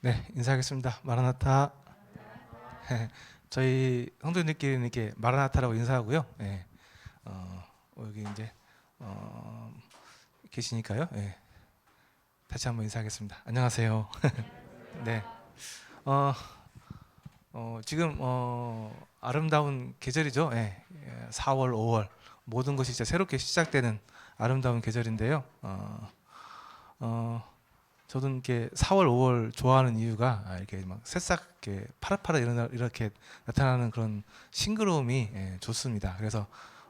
네, 인사하겠습니다. 마라나타. 저희 성도님들끼리는 이렇게 마라나타라고 인사하고요. 네, 여기 이제 계시니까요. 네, 다시 한번 인사하겠습니다. 안녕하세요. 네, 어, 지금 아름다운 계절이죠. 네, 4월, 5월 모든 것이 진짜 새롭게 시작되는 아름다운 계절인데요. 저도 이렇게 4월, 5월 좋아하는 이유가 이렇게 막 새싹 이렇게 파릇파릇 이렇게 나타나는 그런 싱그러움이 좋습니다. 그래서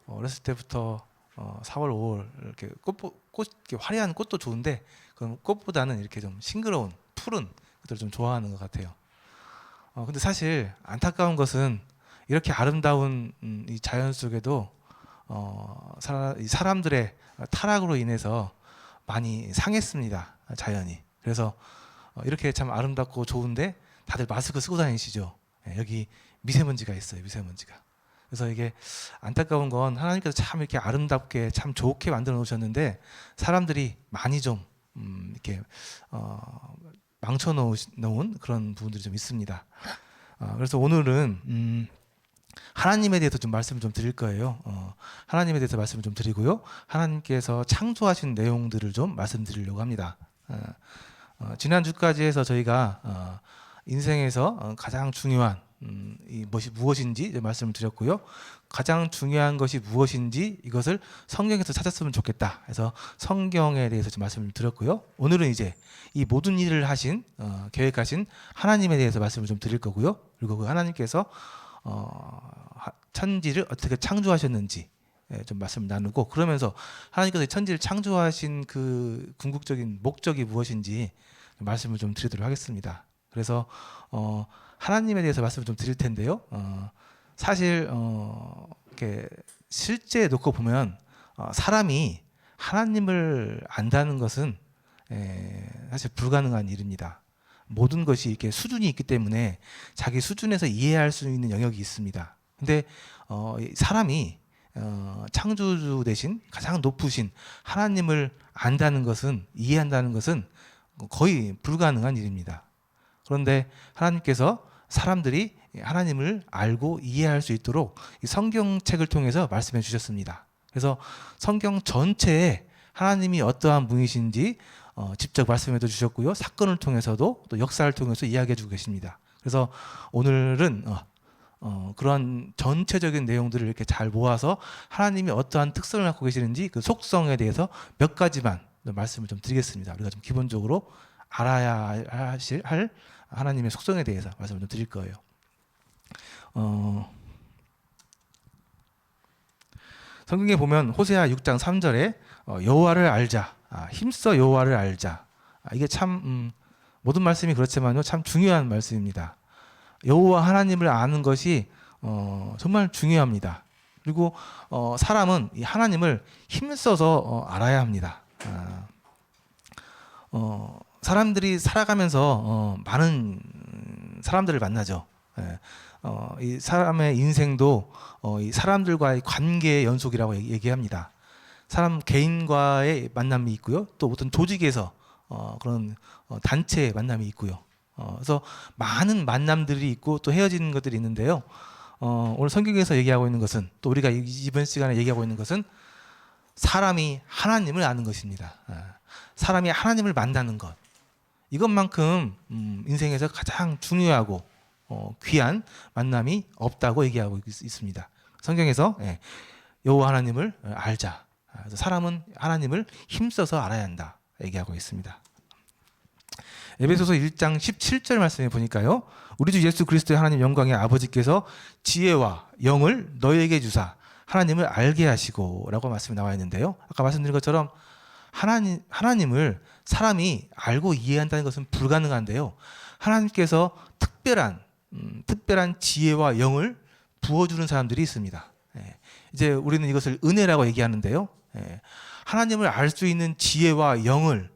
어렸을 때부터 4월, 5월 이렇게 꽃 이렇게 화려한 꽃도 좋은데 그런 꽃보다는 이렇게 좀 싱그러운 푸른 것들을 좀 좋아하는 것 같아요. 근데 사실 안타까운 것은 이렇게 아름다운 이 자연 속에도 이 사람들의 타락으로 인해서 많이 상했습니다. 자연이. 그래서 이렇게 참 아름답고 좋은데 다들 마스크 쓰고 다니시죠. 여기 미세먼지가 있어요. 미세먼지가. 그래서 이게 안타까운 건 하나님께서 참 이렇게 아름답게 참 좋게 만들어 놓으셨는데 사람들이 많이 좀 이렇게 망쳐 놓은 그런 부분들이 좀 있습니다. 그래서 오늘은 하나님에 대해서 좀 말씀을 좀 드릴 거예요. 하나님에 대해서 말씀을 좀 드리고요. 하나님께서 창조하신 내용들을 좀 말씀드리려고 합니다. 지난주까지 해서 저희가 인생에서 가장 중요한 것이 무엇인지 말씀을 드렸고요. 가장 중요한 것이 무엇인지 이것을 성경에서 찾았으면 좋겠다 해서 성경에 대해서 좀 말씀을 드렸고요. 오늘은 이제 이 모든 일을 하신 계획하신 하나님에 대해서 말씀을 좀 드릴 거고요. 그리고 그 하나님께서 천지를 어떻게 창조하셨는지 좀 말씀 나누고, 그러면서 하나님께서 천지를 창조하신 그 궁극적인 목적이 무엇인지 말씀을 좀 드리도록 하겠습니다. 그래서 하나님에 대해서 말씀을 좀 드릴 텐데요. 사실 이렇게 실제 놓고 보면 사람이 하나님을 안다는 것은 사실 불가능한 일입니다. 모든 것이 이렇게 수준이 있기 때문에 자기 수준에서 이해할 수 있는 영역이 있습니다. 근데 사람이 창조주 대신 가장 높으신 하나님을 안다는 것은, 이해한다는 것은 거의 불가능한 일입니다. 그런데 하나님께서 사람들이 하나님을 알고 이해할 수 있도록 이 성경책을 통해서 말씀해 주셨습니다. 그래서 성경 전체에 하나님이 어떠한 분이신지 직접 말씀해 주셨고요. 사건을 통해서도 또 역사를 통해서 이야기해 주고 계십니다. 그래서 오늘은 그런 전체적인 내용들을 이렇게 잘 모아서 하나님이 어떠한 특성을 갖고 계시는지 그 속성에 대해서 몇 가지만 말씀을 좀 드리겠습니다. 우리가 좀 기본적으로 알아야 할 하나님의 속성에 대해서 말씀을 좀 드릴 거예요. 성경에 보면 호세아 6장 3절에 여호와를 알자, 힘써 여호와를 알자. 이게 참 모든 말씀이 그렇지만요, 참 중요한 말씀입니다. 여호와 하나님을 아는 것이 정말 중요합니다. 그리고 사람은 이 하나님을 힘써서 알아야 합니다. 사람들이 살아가면서 많은 사람들을 만나죠. 이 사람의 인생도 이 사람들과의 관계의 연속이라고 얘기합니다. 사람 개인과의 만남이 있고요, 또 어떤 조직에서 그런 단체의 만남이 있고요. 그래서 많은 만남들이 있고 또 헤어지는 것들이 있는데요. 오늘 성경에서 얘기하고 있는 것은, 또 우리가 이번 시간에 얘기하고 있는 것은 사람이 하나님을 아는 것입니다. 사람이 하나님을 만나는 것, 이것만큼 인생에서 가장 중요하고 귀한 만남이 없다고 얘기하고 있습니다. 성경에서 여호와 하나님을 알자. 그래서 사람은 하나님을 힘써서 알아야 한다 얘기하고 있습니다. 에베소서 1장 17절 말씀에 보니까요, 우리 주 예수 그리스도의 하나님 영광의 아버지께서 지혜와 영을 너희에게 주사 하나님을 알게 하시고 라고 말씀이 나와 있는데요, 아까 말씀드린 것처럼 하나님을 사람이 알고 이해한다는 것은 불가능한데요, 하나님께서 특별한 지혜와 영을 부어주는 사람들이 있습니다. 이제 우리는 이것을 은혜라고 얘기하는데요, 하나님을 알 수 있는 지혜와 영을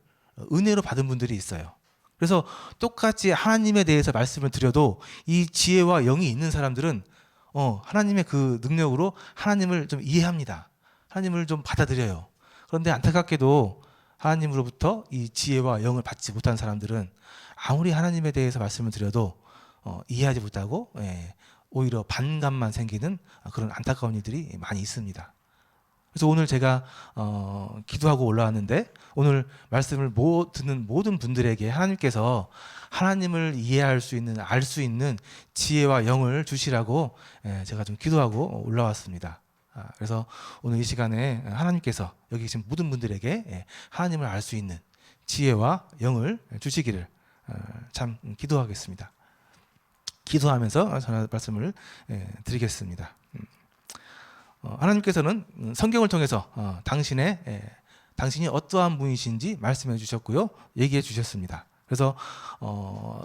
은혜로 받은 분들이 있어요. 그래서 똑같이 하나님에 대해서 말씀을 드려도 이 지혜와 영이 있는 사람들은 하나님의 그 능력으로 하나님을 좀 이해합니다. 하나님을 좀 받아들여요. 그런데 안타깝게도 하나님으로부터 이 지혜와 영을 받지 못한 사람들은 아무리 하나님에 대해서 말씀을 드려도 이해하지 못하고 오히려 반감만 생기는 그런 안타까운 일들이 많이 있습니다. 그래서 오늘 제가 기도하고 올라왔는데 오늘 말씀을 듣는 모든 분들에게 하나님께서 하나님을 이해할 수 있는, 알 수 있는 지혜와 영을 주시라고 제가 좀 기도하고 올라왔습니다. 그래서 오늘 이 시간에 하나님께서 여기 계신 모든 분들에게 하나님을 알 수 있는 지혜와 영을 주시기를 참 기도하겠습니다. 기도하면서 전할 말씀을 드리겠습니다. 하나님께서는 성경을 통해서 당신이 어떠한 분이신지 말씀해 주셨고요, 얘기해 주셨습니다. 그래서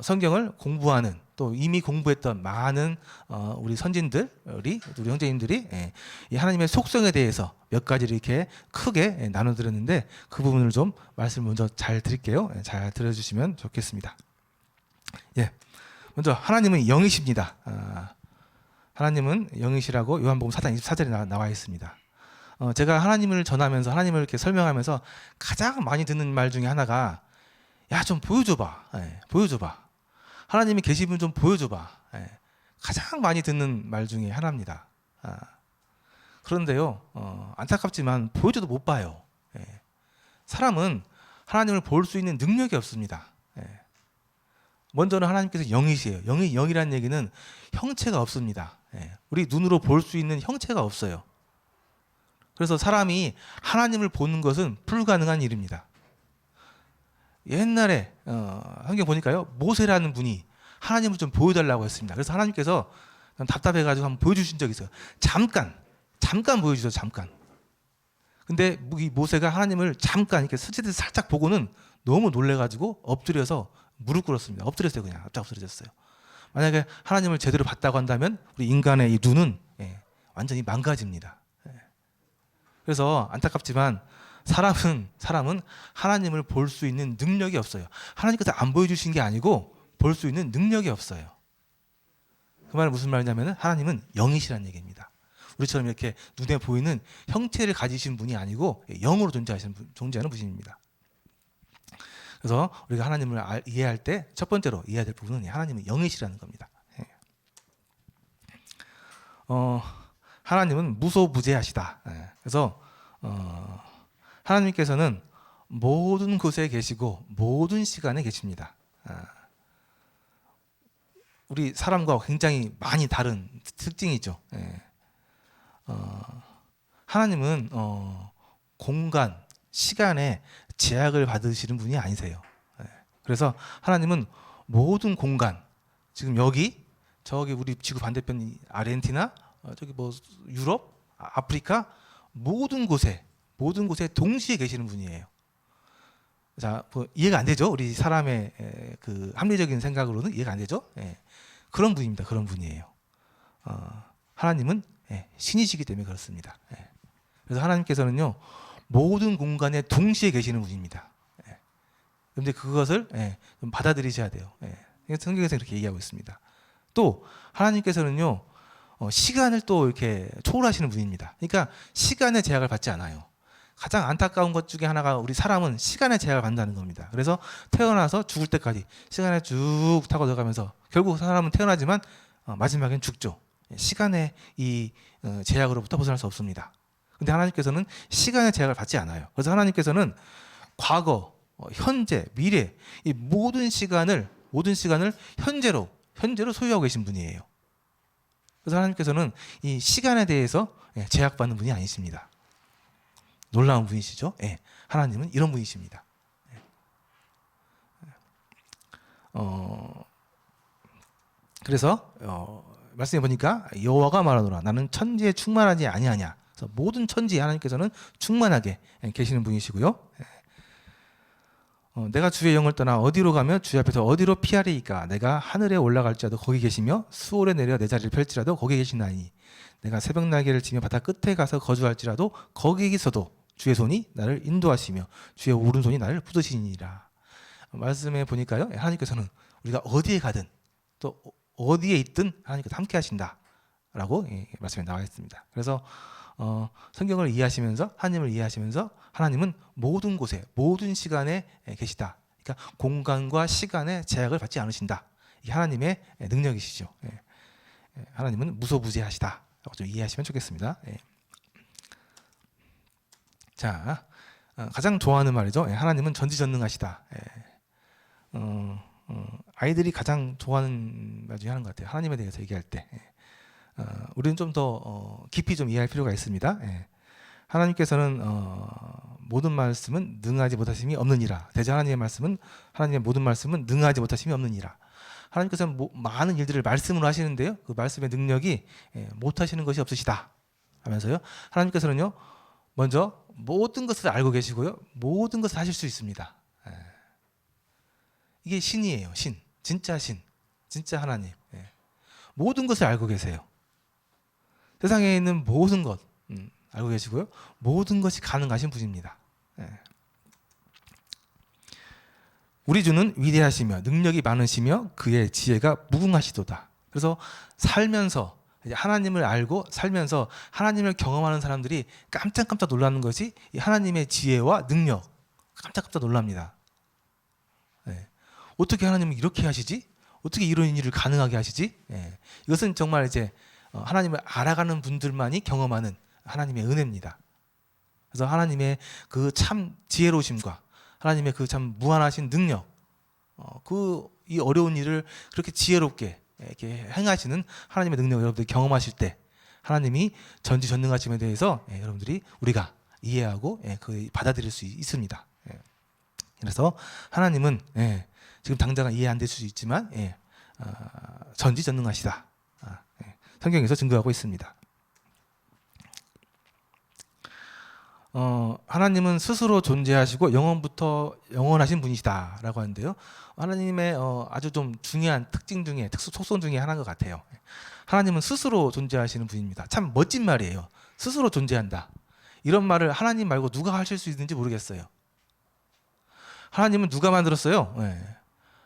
성경을 공부하는, 또 이미 공부했던 많은 우리 선진들이, 우리 형제님들이 이 하나님의 속성에 대해서 몇 가지를 이렇게 크게 나눠드렸는데 그 부분을 좀 말씀을 먼저 잘 드릴게요. 잘 들어주시면 좋겠습니다. 먼저 하나님은 영이십니다. 하나님은 영이시라고 요한복음 4장 24절에 나와 있습니다. 제가 하나님을 전하면서, 하나님을 이렇게 설명하면서 가장 많이 듣는 말 중에 하나가, 야, 좀 보여줘봐. 보여줘봐. 하나님이 계시면 좀 보여줘봐. 가장 많이 듣는 말 중에 하나입니다. 그런데요, 안타깝지만 보여줘도 못 봐요. 사람은 하나님을 볼 수 있는 능력이 없습니다. 먼저는 하나님께서 영이시에요. 영이라는 얘기는 형체가 없습니다. 우리 눈으로 볼 수 있는 형체가 없어요. 그래서 사람이 하나님을 보는 것은 불가능한 일입니다. 옛날에 성경 보니까요, 모세라는 분이 하나님을 좀 보여달라고 했습니다. 그래서 하나님께서 답답해가지고 한번 보여주신 적이 있어요. 잠깐 보여주세요. 잠깐. 근데 이 모세가 하나님을 잠깐 이렇게 스치듯 살짝 보고는 너무 놀래가지고 엎드려서 무릎 꿇었습니다. 엎드렸어요. 그냥 깜짝 엎드렸어요. 만약에 하나님을 제대로 봤다고 한다면 우리 인간의 이 눈은 완전히 망가집니다. 그래서 안타깝지만 사람은 하나님을 볼 수 있는 능력이 없어요. 하나님께서 안 보여주신 게 아니고 볼 수 있는 능력이 없어요. 그 말은 무슨 말이냐면 하나님은 영이시라는 얘기입니다. 우리처럼 이렇게 눈에 보이는 형체를 가지신 분이 아니고 영으로 존재하는 분입니다. 그래서 우리가 하나님을 이해할 때 첫 번째로 이해해야 될 부분은 하나님은 영이시라는 겁니다. 하나님은 무소부재하시다. 그래서 하나님께서는 모든 곳에 계시고 모든 시간에 계십니다. 우리 사람과 굉장히 많이 다른 특징이 있죠. 하나님은 공간, 시간에 제약을 받으시는 분이 아니세요. 그래서 하나님은 모든 공간, 지금 저기 우리 지구 반대편 아르헨티나, 저기 뭐 유럽, 아프리카 모든 곳에 동시에 계시는 분이에요. 자, 뭐 이해가 안 되죠? 우리 사람의 그 합리적인 생각으로는 이해가 안 되죠? 그런 분입니다. 그런 분이에요. 하나님은 신이시기 때문에 그렇습니다. 그래서 하나님께서는요, 모든 공간에 동시에 계시는 분입니다. 그런데 그것을 좀 받아들이셔야 돼요. 성경에서 그렇게 얘기하고 있습니다. 또 하나님께서는요, 시간을 또 이렇게 초월하시는 분입니다. 그러니까 시간의 제약을 받지 않아요. 가장 안타까운 것 중에 하나가 우리 사람은 시간의 제약을 받는다는 겁니다. 그래서 태어나서 죽을 때까지 시간에 쭉 타고 들어가면서 결국 사람은 태어나지만 마지막엔 죽죠. 시간의 이 제약으로부터 벗어날 수 없습니다. 근데 하나님께서는 시간의 제약을 받지 않아요. 그래서 하나님께서는 과거, 현재, 미래 이 모든 시간을 현재로 소유하고 계신 분이에요. 그래서 하나님께서는 이 시간에 대해서 제약받는 분이 아니십니다. 놀라운 분이시죠? 하나님은 이런 분이십니다. 그래서 말씀해 보니까 여호와가 말하노라 나는 천지에 충만하지 아니하냐. 그래서 모든 천지에 하나님께서는 충만하게 계시는 분이시고요. 내가 주의 영을 떠나 어디로 가며 주의 앞에서 어디로 피하리이까. 내가 하늘에 올라갈지라도 거기 계시며 수월에 내려 내 자리를 펼지라도 거기 계시나니. 내가 새벽 날개를 치며 바다 끝에 가서 거주할지라도 거기에서도 주의 손이 나를 인도하시며 주의 오른손이 나를 붙드시니라. 말씀해 보니까요, 하나님께서는 우리가 어디에 가든 또 어디에 있든 하나님께서 함께 하신다라고 말씀에 나와 있습니다. 그래서 성경을 이해하시면서, 하나님을 이해하시면서 하나님은 모든 곳에 모든 시간에 계시다, 그러니까 공간과 시간의 제약을 받지 않으신다. 이게 하나님의 능력이시죠. 하나님은 무소부재하시다. 좀 이해하시면 좋겠습니다. 자, 가장 좋아하는 말이죠. 하나님은 전지전능하시다. 아이들이 가장 좋아하는 말 중에 하나인 것 같아요. 하나님에 대해서 얘기할 때. 우리는 좀 더 깊이 좀 이해할 필요가 있습니다. 하나님께서는 모든 말씀은 능하지 못하심이 없느니라. 대저 하나님의 말씀은 하나님의 모든 말씀은 능하지 못하심이 없느니라. 하나님께서는 많은 일들을 말씀으로 하시는데요. 그 말씀의 능력이 못하시는 것이 없으시다 하면서요. 하나님께서는요. 먼저 모든 것을 알고 계시고요. 모든 것을 하실 수 있습니다. 이게 신이에요. 신. 진짜 신. 진짜 하나님. 모든 것을 알고 계세요. 세상에 있는 모든 것 알고 계시고요. 모든 것이 가능하신 분입니다. 우리 주는 위대하시며 능력이 많으시며 그의 지혜가 무궁하시도다. 그래서 살면서 하나님을 알고 살면서 하나님을 경험하는 사람들이 깜짝깜짝 놀라는 것이 이 하나님의 지혜와 능력. 깜짝깜짝 놀랍니다. 어떻게 하나님은 이렇게 하시지? 어떻게 이런 일을 가능하게 하시지? 이것은 정말 이제 하나님을 알아가는 분들만이 경험하는 하나님의 은혜입니다. 그래서 하나님의 그 참 지혜로우심과 하나님의 그 참 무한하신 능력, 이 어려운 일을 그렇게 지혜롭게 이렇게 행하시는 하나님의 능력을 여러분들이 경험하실 때 하나님이 전지전능하심에 대해서 여러분들이 우리가 이해하고 그 받아들일 수 있습니다. 그래서 하나님은 지금 당장은 이해 안 될 수 있지만 전지전능하시다. 성경에서 증거하고 있습니다. 하나님은 스스로 존재하시고 영원부터 영원하신 분이시다라고 하는데요. 하나님의 아주 좀 중요한 특징 중에 속성 중에 하나인 것 같아요. 하나님은 스스로 존재하시는 분입니다. 참 멋진 말이에요. 스스로 존재한다. 이런 말을 하나님 말고 누가 하실 수 있는지 모르겠어요. 하나님은 누가 만들었어요?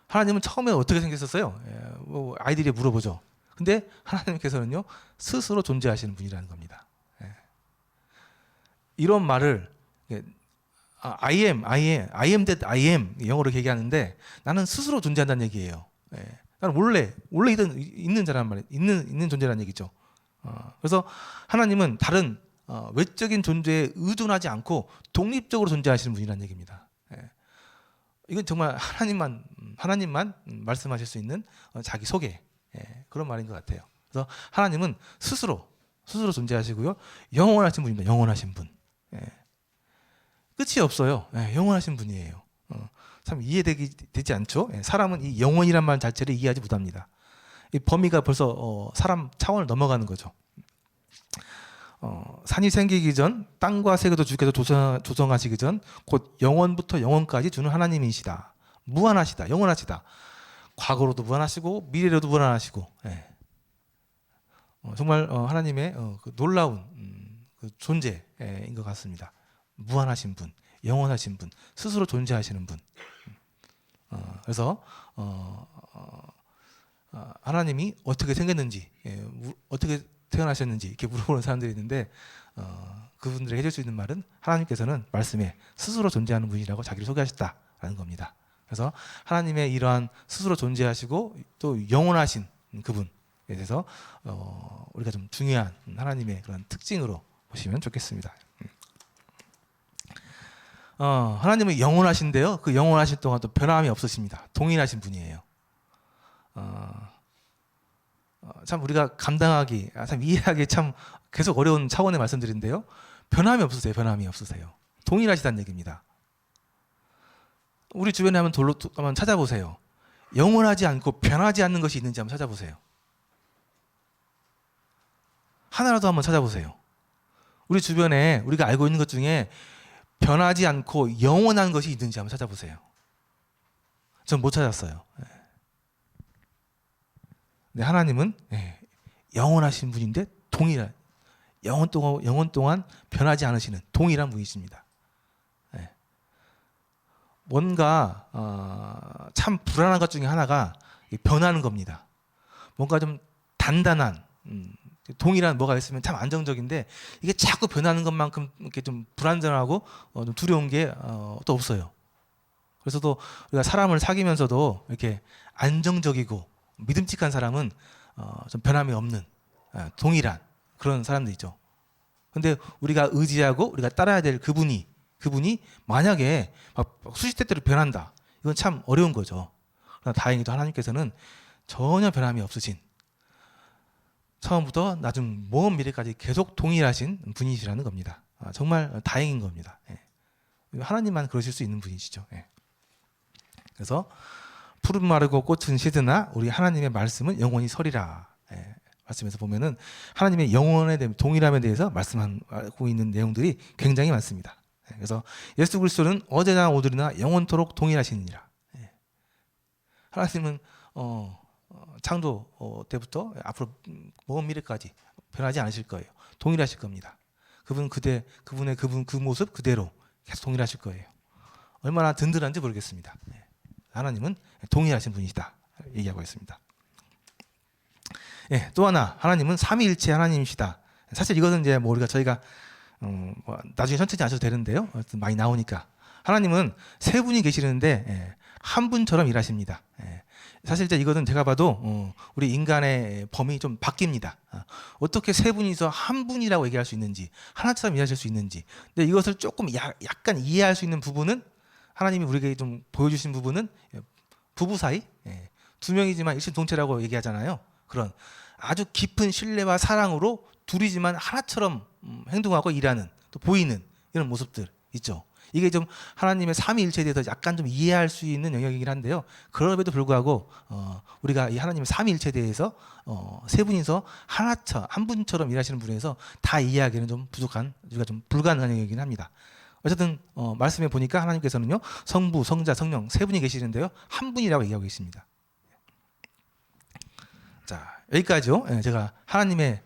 하나님은 처음에 어떻게 생겼었어요? 뭐 아이들이 물어보죠. 근데 하나님께서는요 스스로 존재하시는 분이라는 겁니다. 이런 말을 I am that I am 영어로 얘기하는데 나는 스스로 존재한다는 얘기예요. 나는 원래 있는 자란 말이 있는 존재라는 얘기죠. 그래서 하나님은 다른 외적인 존재에 의존하지 않고 독립적으로 존재하시는 분이라는 얘기입니다. 이건 정말 하나님만 말씀하실 수 있는 자기 소개 그런 말인 것 같아요. 그래서 하나님은 스스로 존재하시고요. 영원하신 분입니다. 영원하신 분. 끝이 없어요. 영원하신 분이에요. 참 이해되지 않죠? 사람은 이 영원이란 말 자체를 이해하지 못합니다. 이 범위가 벌써 사람 차원을 넘어가는 거죠. 산이 생기기 전 땅과 세계도 주께서 조성하시기 전 곧 영원부터 영원까지 주는 하나님이시다. 무한하시다. 영원하시다. 과거로도 무한하시고 미래로도 무한하시고 정말 하나님의 그 놀라운 그 존재인 것 같습니다. 무한하신 분, 영원하신 분, 스스로 존재하시는 분. 그래서 하나님이 어떻게 생겼는지, 어떻게 태어나셨는지 이렇게 물어보는 사람들이 있는데 그분들에게 해줄 수 있는 말은 하나님께서는 말씀에 스스로 존재하는 분이라고 자기를 소개하셨다라는 겁니다. 그래서 하나님의 이러한 스스로 존재하시고 또 영원하신 그분에 대해서 우리가 좀 중요한 하나님의 그런 특징으로 보시면 좋겠습니다. 하나님은 영원하신데요. 그 영원하신 동안 또 변함이 없으십니다. 동일하신 분이에요. 참 우리가 감당하기, 참 이해하기 참 계속 어려운 차원의 말씀드린데요. 변함이 없으세요. 변함이 없으세요. 동일하시다는 얘기입니다. 우리 주변에 한번 찾아보세요. 영원하지 않고 변하지 않는 것이 있는지 한번 찾아보세요. 하나라도 한번 찾아보세요. 우리 주변에 우리가 알고 있는 것 중에 변하지 않고 영원한 것이 있는지 한번 찾아보세요. 전 못 찾았어요. 네, 하나님은 영원하신 분인데 동일한 영원 동안 변하지 않으시는 동일한 분이십니다. 뭔가 참 불안한 것 중에 하나가 변하는 겁니다. 뭔가 좀 단단한 동일한 뭐가 있으면 참 안정적인데 이게 자꾸 변하는 것만큼 이렇게 좀 불안정하고 좀 두려운 게 또 없어요. 그래서 또 우리가 사람을 사귀면서도 이렇게 안정적이고 믿음직한 사람은 좀 변함이 없는 동일한 그런 사람들이죠. 근데 우리가 의지하고 우리가 따라야 될 그분이 만약에 막 수시때때로 변한다. 이건 참 어려운 거죠. 그러나 다행히도 하나님께서는 전혀 변함이 없으신, 처음부터 나중 먼 미래까지 계속 동일하신 분이시라는 겁니다. 정말 다행인 겁니다. 예. 하나님만 그러실 수 있는 분이시죠. 예. 그래서 푸른 마르고 꽃은 시드나 우리 하나님의 말씀은 영원히 서리라. 예. 말씀에서 보면은 하나님의 영원에 대한 동일함에 대해서 말씀하고 있는 내용들이 굉장히 많습니다. 예. 그래서 예수 그리스도는 어제나 오늘이나 영원토록 동일하시니라. 예. 하나님은 창조 때부터 앞으로 먼 미래까지 변하지 않으실 거예요. 동일하실 겁니다. 그분의 그 모습 그대로 계속 동일하실 거예요. 얼마나 든든한지 모르겠습니다. 하나님은 동일하신 분이시다 얘기하고 있습니다. 예, 또 하나 하나님은 삼위일체 하나님이시다. 사실 이것은 이제 뭐 저희가 나중에 천천히 아셔도 되는데요. 많이 나오니까 하나님은 세 분이 계시는데 한 분처럼 일하십니다. 사실 이제 이거는 제가 봐도 우리 인간의 범위 좀 바뀝니다. 어떻게 세 분이서 한 분이라고 얘기할 수 있는지, 하나처럼 일하실 수 있는지. 근데 이것을 조금 약간 이해할 수 있는 부분은, 하나님이 우리에게 좀 보여주신 부분은 부부 사이, 두 명이지만 일심동체라고 얘기하잖아요. 그런 아주 깊은 신뢰와 사랑으로 둘이지만 하나처럼 행동하고 일하는, 또 보이는 이런 모습들 있죠. 이게 좀 하나님의 삼위일체에 대해서 약간 좀 이해할 수 있는 영역이긴 한데요. 그럼에도 불구하고 우리가 이 하나님의 삼위일체에 대해서 세 분이서 한 분처럼 일하시는 분에서 다 이해하기는 좀 부족한, 우리가 좀 불가능한 영역이긴 합니다. 어쨌든 말씀해 보니까 하나님께서는요, 성부, 성자, 성령 세 분이 계시는데요, 한 분이라고 얘기하고 있습니다. 자, 여기까지요. 제가 하나님의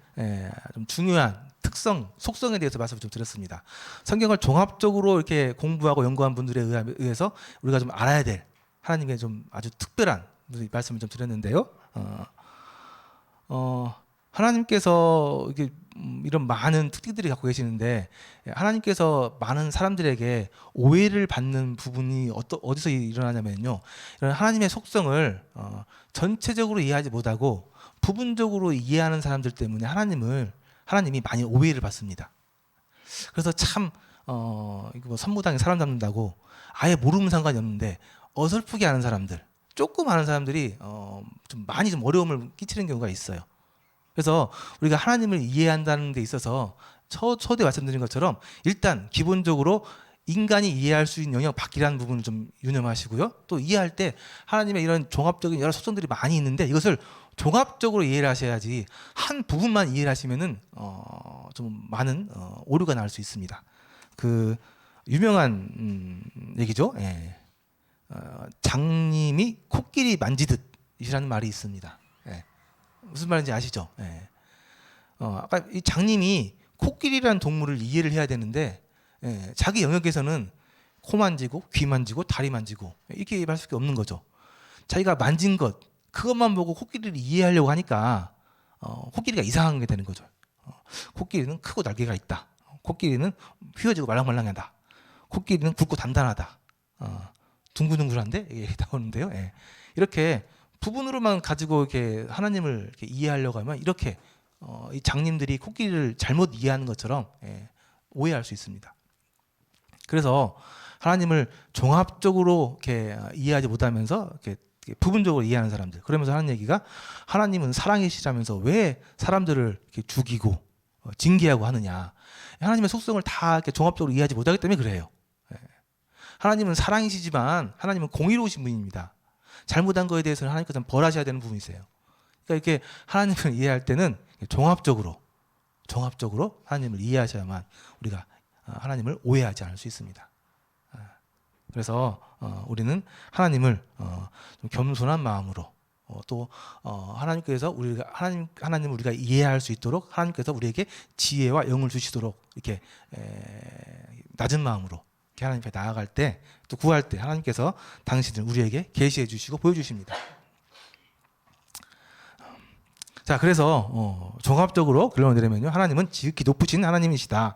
좀 중요한 특성, 속성에 대해서 말씀을 좀 드렸습니다. 성경을 종합적으로 이렇게 공부하고 연구한 분들에 의해서 우리가 좀 알아야 될 하나님의 좀 아주 특별한 말씀을 좀 드렸는데요. 하나님께서 이렇게 이런 많은 특기들이 갖고 계시는데, 하나님께서 많은 사람들에게 오해를 받는 부분이 어디서 일어나냐면요, 이런 하나님의 속성을 전체적으로 이해하지 못하고 부분적으로 이해하는 사람들 때문에 하나님이 많이 오해를 받습니다. 그래서 참 이거 뭐 선무당에 사람 잡는다고 아예 모르는 상관이 없는데 어설프게 아는 사람들, 조금 아는 사람들이 좀 많이 좀 어려움을 끼치는 경우가 있어요. 그래서 우리가 하나님을 이해한다는 데 있어서 초대 말씀드린 것처럼 일단 기본적으로 인간이 이해할 수 있는 영역 밖이라는 부분을 좀 유념하시고요. 또 이해할 때 하나님의 이런 종합적인 여러 속성들이 많이 있는데 이것을 종합적으로 이해를 하셔야지 한 부분만 이해를 하시면은 좀 많은 오류가 날 수 있습니다. 그 유명한 얘기죠. 예. 장님이 코끼리 만지듯이라는 말이 있습니다. 예. 무슨 말인지 아시죠? 예. 아까 이 장님이 코끼리라는 동물을 이해를 해야 되는데, 자기 영역에서는 코 만지고 귀 만지고 다리 만지고 이렇게 얘기할 수밖에 없는 거죠. 자기가 만진 것, 그것만 보고 코끼리를 이해하려고 하니까 코끼리가 이상한 게 되는 거죠. 코끼리는 크고 날개가 있다. 코끼리는 휘어지고 말랑말랑하다. 코끼리는 굵고 단단하다. 둥글둥글한데 이게 나오는데요. 예. 이렇게 부분으로만 가지고 이렇게 하나님을 이렇게 이해하려고 하면 이렇게 이 장님들이 코끼리를 잘못 이해하는 것처럼 오해할 수 있습니다. 그래서 하나님을 종합적으로 이렇게 이해하지 못하면서 이렇게 부분적으로 이해하는 사람들, 그러면서 하는 얘기가 하나님은 사랑이시라면서 왜 사람들을 이렇게 죽이고 징계하고 하느냐. 하나님의 속성을 다 이렇게 종합적으로 이해하지 못하기 때문에 그래요. 하나님은 사랑이시지만 하나님은 공의로우신 분입니다. 잘못한 거에 대해서는 하나님께서는 벌하셔야 되는 부분이세요. 그러니까 이렇게 하나님을 이해할 때는 종합적으로 하나님을 이해하셔야만 우리가 하나님을 오해하지 않을 수 있습니다. 그래서 우리는 하나님을 좀 겸손한 마음으로 또 하나님께서 하나님을 우리가 이해할 수 있도록 하나님께서 우리에게 지혜와 영을 주시도록 이렇게 낮은 마음으로 이렇게 하나님 앞에 나아갈 때, 또 구할 때 하나님께서 당신을 우리에게 계시해 주시고 보여주십니다. 자, 그래서 종합적으로 결론을 내리면요, 하나님은 지극히 높으신 하나님이시다.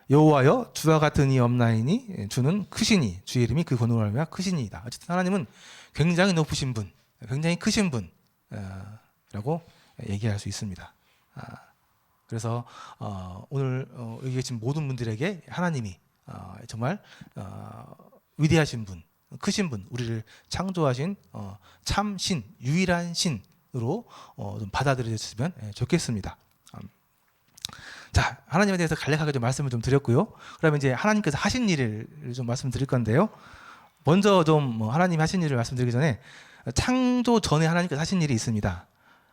여호와여 주와 같은 이 없나이니 주는 크시니 주의 이름이 그 권능을 알며 크시니이다. 어쨌든 하나님은 굉장히 높으신 분, 굉장히 크신 분라고 얘기할 수 있습니다. 그래서 오늘 여기 계신 모든 분들에게 하나님이 정말 위대하신 분, 크신 분, 우리를 창조하신 참신, 유일한 신으로 좀 받아들여졌으면 좋겠습니다. 자, 하나님에 대해서 간략하게 좀 말씀을 좀 드렸고요. 그러면 이제 하나님께서 하신 일을 좀 말씀드릴 건데요. 먼저 좀 하나님 하신 일을 말씀드리기 전에 창조 전에 하나님께서 하신 일이 있습니다.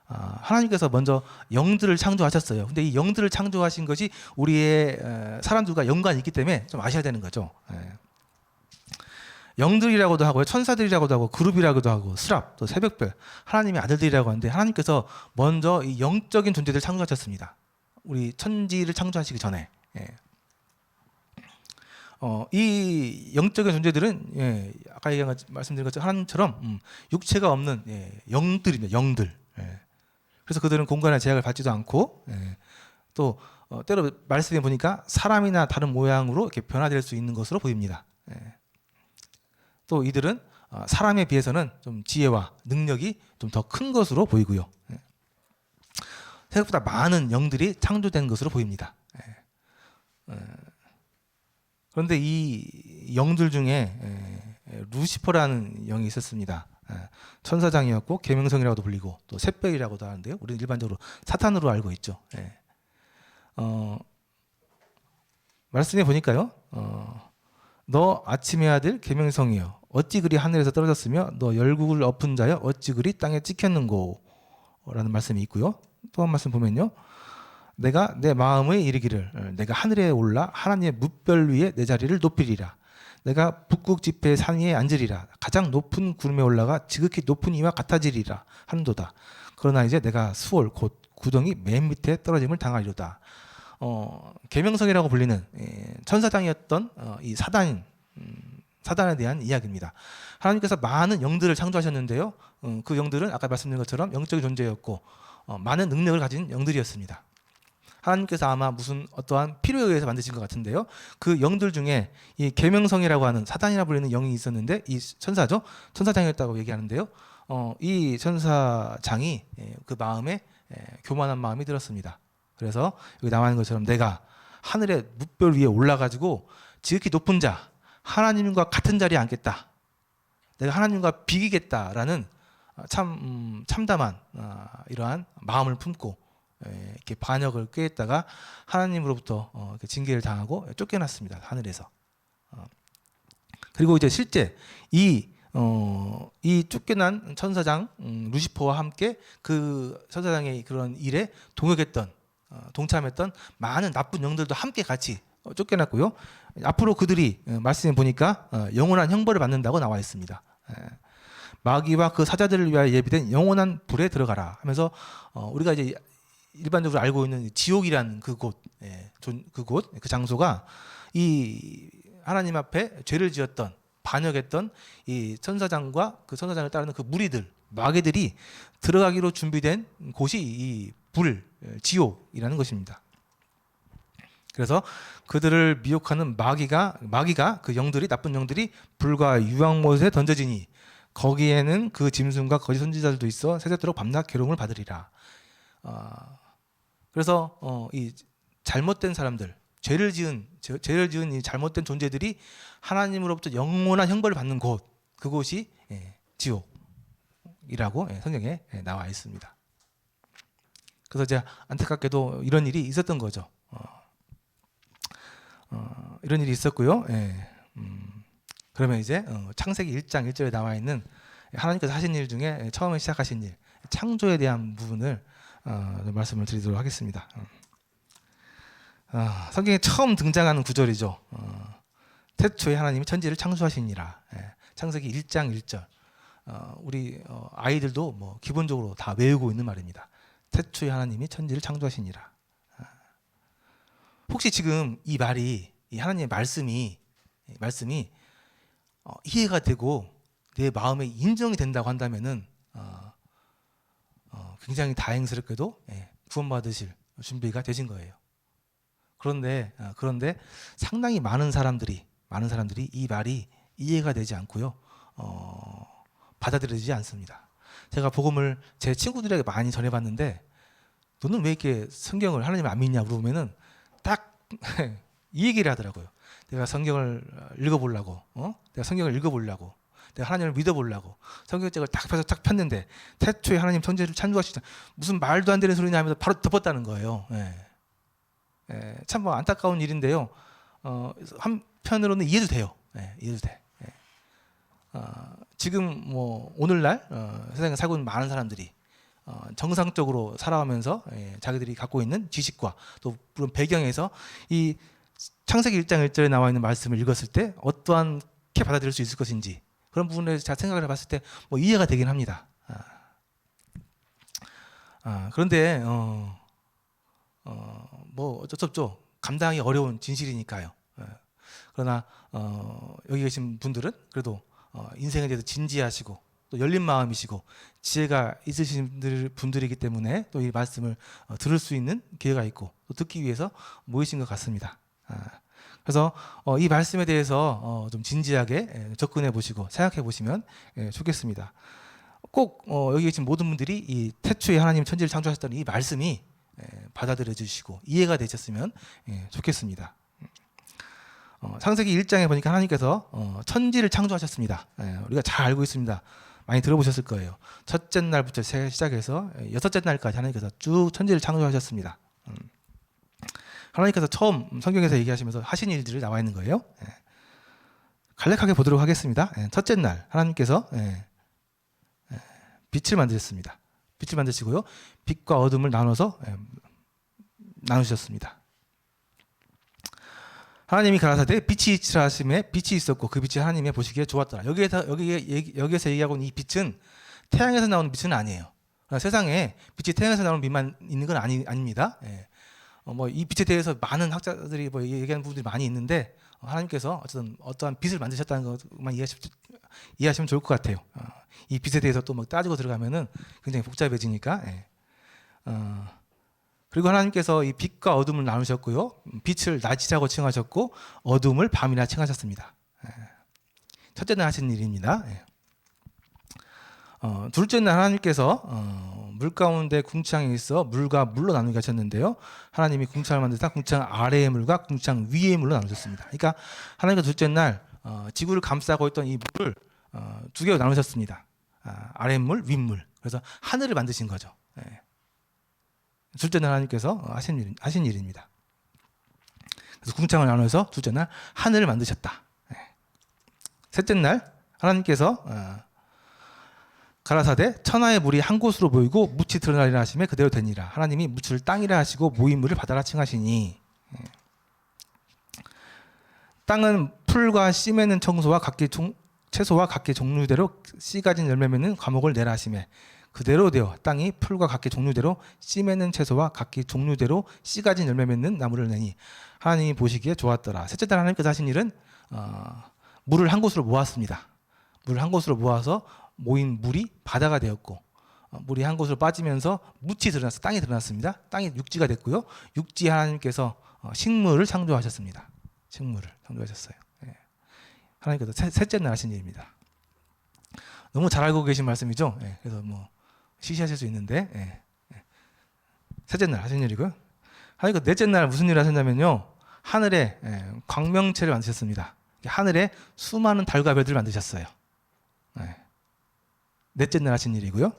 하나님께서 먼저 영들을 창조하셨어요. 근데 이 영들을 창조하신 것이 우리의 사람들과 연관이 있기 때문에 좀 아셔야 되는 거죠. 영들이라고도 하고요, 천사들이라고도 하고, 그룹이라고도 하고, 스랍, 또 새벽별, 하나님의 아들들이라고 하는데 하나님께서 먼저 이 영적인 존재들을 창조하셨습니다. 우리 천지를 창조하시기 전에. 이 영적인 존재들은 아까 말씀드린 것처럼 하나님처럼 육체가 없는 영들입니다. 영들. 그래서 그들은 공간의 제약을 받지도 않고 또 때로 말씀해 보니까 사람이나 다른 모양으로 이렇게 변화될 수 있는 것으로 보입니다. 또 이들은 사람에 비해서는 좀 지혜와 능력이 좀 더 큰 것으로 보이고요. 생각보다 많은 영들이 창조된 것으로 보입니다. 그런데 이 영들 중에 루시퍼라는 영이 있었습니다. 천사장이었고 계명성이라고도 불리고 또 샛별이라고도 하는데요. 우리는 일반적으로 사탄으로 알고 있죠. 말씀해 보니까요. 너 아침의 아들 계명성이여 어찌 그리 하늘에서 떨어졌으며 너 열국을 엎은 자여 어찌 그리 땅에 찍혔는고 라는 말씀이 있고요. 또 한 말씀 보면요. 내가 내 마음에 이르기를 내가 하늘에 올라 하나님의 뭇별 위에 내 자리를 높이리라. 내가 북극 지폐의 산 위에 앉으리라. 가장 높은 구름에 올라가 지극히 높은 이와 같아지리라 하는도다. 그러나 이제 내가 수월 곧 구덩이 맨 밑에 떨어짐을 당하리로다. 계명성이라고 불리는 천사장이었던 이 사단에 대한 이야기입니다. 하나님께서 많은 영들을 창조하셨는데요. 그 영들은 아까 말씀드린 것처럼 영적인 존재였고 많은 능력을 가진 영들이었습니다. 하나님께서 아마 무슨 어떠한 필요에 의해서 만드신 것 같은데요. 그 영들 중에 이 계명성이라고 하는 사단이라 불리는 영이 있었는데 이 천사죠. 천사장이었다고 얘기하는데요. 이 천사장이 그 마음에 교만한 마음이 들었습니다. 그래서 여기 나와 있는 것처럼 내가 하늘의 뭇별 위에 올라가지고 지극히 높은 자 하나님과 같은 자리에 앉겠다. 내가 하나님과 비기겠다라는 참담한 이러한 마음을 품고 이렇게 반역을 꾀했다가 하나님으로부터 이렇게 징계를 당하고 쫓겨났습니다. 하늘에서. 그리고 이제 실제 이 쫓겨난 천사장 루시퍼와 함께 그 천사장의 그런 일에 동참했던 많은 나쁜 영들도 함께 같이 쫓겨났고요. 앞으로 그들이 말씀해 보니까 영원한 형벌을 받는다고 나와 있습니다. 마귀와 그 사자들을 위하여 예비된 영원한 불에 들어가라 하면서 우리가 이제 일반적으로 알고 있는 지옥이라는 그곳, 그 장소가 이 하나님 앞에 죄를 지었던 반역했던 이 천사장과 그 천사장을 따르는 그 무리들, 마귀들이 들어가기로 준비된 곳이 이 지옥이라는 것입니다. 그래서 그들을 미혹하는 마귀가 그 영들이 나쁜 영들이 불과 유황못에 던져지니 거기에는 그 짐승과 거짓 선지자들도 있어 새벽도록 밤낮 괴로움을 받으리라. 그래서 이 잘못된 사람들, 죄를 지은 이 잘못된 존재들이 하나님으로부터 영원한 형벌을 받는 곳, 그곳이 지옥이라고 성경에 나와 있습니다. 그래서 이제 안타깝게도 이런 일이 있었던 거죠. 이런 일이 있었고요. 그러면 이제 창세기 1장 1절에 나와 있는 하나님께서 하신 일 중에 처음에 시작하신 일, 창조에 대한 부분을 말씀을 드리도록 하겠습니다. 성경에 처음 등장하는 구절이죠. 태초에 하나님이 천지를 창조하시니라. 창세기 1장 1절. 우리 아이들도 뭐 기본적으로 다 외우고 있는 말입니다. 태초에 하나님이 천지를 창조하시니라. 혹시 지금 이 말이, 이 하나님의 말씀이 이해가 되고 내 마음에 인정이 된다고 한다면은 굉장히 다행스럽게도 구원받으실 준비가 되신 거예요. 그런데 상당히 많은 사람들이 이 말이 이해가 되지 않고요. 받아들여지지 않습니다. 제가 복음을 제 친구들에게 많이 전해봤는데 너는 왜 이렇게 성경을 하나님 안 믿냐 물어보면은 딱 이 얘기를 하더라고요. 내가 성경을 읽어보려고, 내가 성경을 읽어보려고, 내가 하나님을 믿어보려고 성경책을 딱 펴서 딱 폈는데 태초에 하나님 천지를 창조하시다 무슨 말도 안 되는 소리냐 하면서 바로 덮었다는 거예요. 참 뭐 안타까운 일인데요. 한편으로는 이해도 돼요. 이해도 돼. 지금 뭐 오늘날 세상에 살고 있는 많은 사람들이 정상적으로 살아가면서 자기들이 갖고 있는 지식과 또 그런 배경에서 이 창세기 1장 1절에 나와 있는 말씀을 읽었을 때 어떠한게 받아들일 수 있을 것인지 그런 부분에 제가 생각을 해봤을 때 뭐 이해가 되긴 합니다. 그런데 뭐 어쩔 수 없죠. 감당하기 어려운 진실이니까요. 그러나 여기 계신 분들은 그래도 인생에 대해서 진지하시고 또 열린 마음이시고 지혜가 있으신 분들이기 때문에 또 이 말씀을 들을 수 있는 기회가 있고 또 듣기 위해서 모이신 것 같습니다. 그래서 이 말씀에 대해서 좀 진지하게 접근해 보시고 생각해 보시면 좋겠습니다. 꼭 여기 계신 모든 분들이 이 태초에 하나님 천지를 창조하셨다는 이 말씀이 받아들여 주시고 이해가 되셨으면 좋겠습니다. 창세기 1장에 보니까 하나님께서 천지를 창조하셨습니다. 우리가 잘 알고 있습니다. 많이 들어보셨을 거예요. 첫째 날부터 시작해서 여섯째 날까지 하나님께서 쭉 천지를 창조하셨습니다. 하나님께서 처음 성경에서 얘기하시면서 하신 일들이 나와 있는 거예요. 간략하게 보도록 하겠습니다. 첫째 날 하나님께서 빛을 만드셨습니다. 빛을 만드시고요. 빛과 어둠을 나눠서 나누셨습니다. 하나님이 가라사대 빛이 있으라 하심에 빛이 있었고 그 빛이 하나님의 보시기에 좋았더라. 여기에서 얘기하고 있는 이 빛은 태양에서 나오는 빛은 아니에요. 세상에 빛이 태양에서 나오는 빛만 있는 건 아닙니다. 뭐 이 빛에 대해서 많은 학자들이 뭐 얘기하는 부분들이 많이 있는데 하나님께서 어쨌든 어떠한 빛을 만드셨다는 것만 이해하시면 좋을 것 같아요. 이 빛에 대해서 또 막 따지고 들어가면은 굉장히 복잡해지니까. 그리고 하나님께서 이 빛과 어둠을 나누셨고요. 빛을 낮이라고 칭하셨고 어둠을 밤이라 칭하셨습니다. 첫째 날 하신 일입니다. 둘째 날 하나님께서 물 가운데 궁창이 있어 물과 물로 나누게 하셨는데요. 하나님이 궁창을 만드사 궁창 아래의 물과 궁창 위의 물로 나누셨습니다. 그러니까 하나님께서 둘째 날 지구를 감싸고 있던 이 물을 두 개로 나누셨습니다. 아랫물, 윗물. 그래서 하늘을 만드신 거죠. 둘째 날 하나님께서 하신 일입니다. 그래서 궁창을 나눠서 둘째 날 하늘을 만드셨다. 셋째 날 하나님께서 가라사대 천하의 물이 한 곳으로 모이고 묻이 드러나리라 하시매 그대로 되니라. 하나님이 묻을 땅이라 하시고 모인 물을 바다라 칭하시니 땅은 풀과 씨 맺는 채소와 각기 종류대로 씨 가진 열매 맺는 과목을 내라 하시매 그대로 되어 땅이 풀과 각기 종류대로 씨 맺는 채소와 각기 종류대로 씨 가진 열매 맺는 나무를 내니 하나님이 보시기에 좋았더라. 셋째 날 하나님께서 하신 일은 물을 한 곳으로 모았습니다. 물을 한 곳으로 모아서 모인 물이 바다가 되었고 물이 한 곳으로 빠지면서 묻이 드러나서 땅이 드러났습니다. 땅이 육지가 됐고요. 육지에 하나님께서 식물을 창조하셨습니다. 식물을 창조하셨어요. 하나님께서 셋째 날 하신 일입니다. 너무 잘 알고 계신 말씀이죠. 그래서 뭐 시시하실 수 있는데 셋째 날 하신 일이고요. 하나님께서 넷째 날 무슨 일을 하셨냐면요. 하늘에 광명체를 만드셨습니다. 하늘에 수많은 달과 별들을 만드셨어요. 넷째 날 하신 일이고요.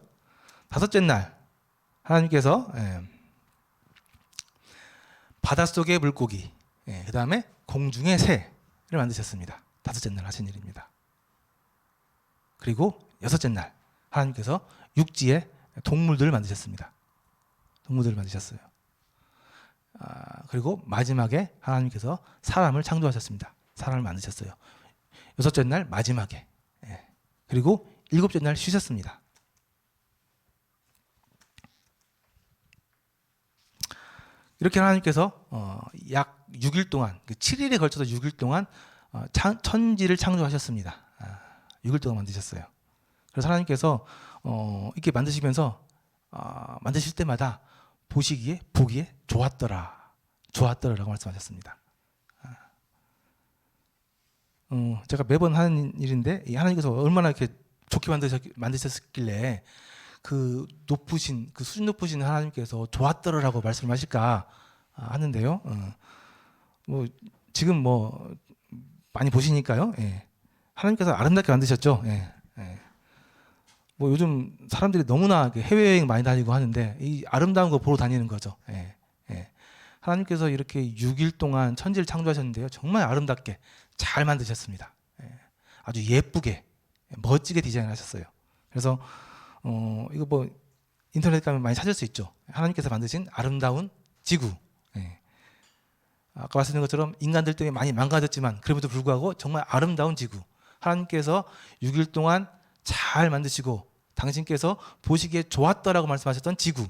다섯째 날 하나님께서 바닷속의 물고기, 그 다음에 공중의 새를 만드셨습니다. 다섯째 날 하신 일입니다. 그리고 여섯째 날 하나님께서 육지에 동물들을 만드셨습니다. 동물들을 만드셨어요. 그리고 마지막에 하나님께서 사람을 창조하셨습니다. 사람을 만드셨어요. 여섯째 날 마지막에. 그리고 일곱째 날 쉬셨습니다. 이렇게 하나님께서 약 6일 동안 7일에 걸쳐서 6일 동안 천지를 창조하셨습니다. 6일 동안 만드셨어요. 그래서 하나님께서 이렇게 만드시면서 만드실 때마다 보기에 좋았더라. 좋았더라라고 말씀하셨습니다. 제가 매번 하는 일인데 하나님께서 얼마나 이렇게 좋게 만드셨길래 그 높으신 그 수준 높으신 하나님께서 좋았더라라고 말씀하실까 하는데요. 뭐 지금 뭐 많이 보시니까요. 예. 하나님께서 아름답게 만드셨죠. 예. 예. 뭐 요즘 사람들이 너무나 해외여행 많이 다니고 하는데 이 아름다운 거 보러 다니는 거죠. 예. 예. 하나님께서 이렇게 6일 동안 천지를 창조하셨는데요. 정말 아름답게 잘 만드셨습니다. 예. 아주 예쁘게 멋지게 디자인하셨어요. 그래서 이거 뭐 인터넷 가면 많이 찾을 수 있죠. 하나님께서 만드신 아름다운 지구. 예. 아까 말씀드린 것처럼 인간들 때문에 많이 망가졌지만 그럼에도 불구하고 정말 아름다운 지구. 하나님께서 6일 동안 잘 만드시고 당신께서 보시기에 좋았더라고 말씀하셨던 지구,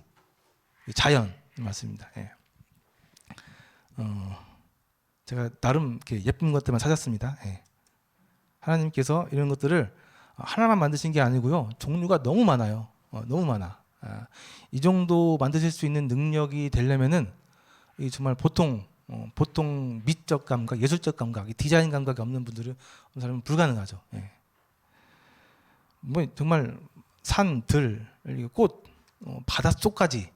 자연 말씀입니다. 예. 제가 나름 이렇게 예쁜 것들만 찾았습니다. 예. 하나님께서 이런 것들을 하나만 만드신 게 아니고요. 종류가 너무 많아요. 너무 많아. 이 정도 만드실 수 있는 능력이 되려면은 이 정말 보통 미적 감각, 예술적 감각, 디자인 감각이 없는 분들은 사람은 불가능하죠. 예. 뭐 정말 산, 들, 꽃, 바닷속까지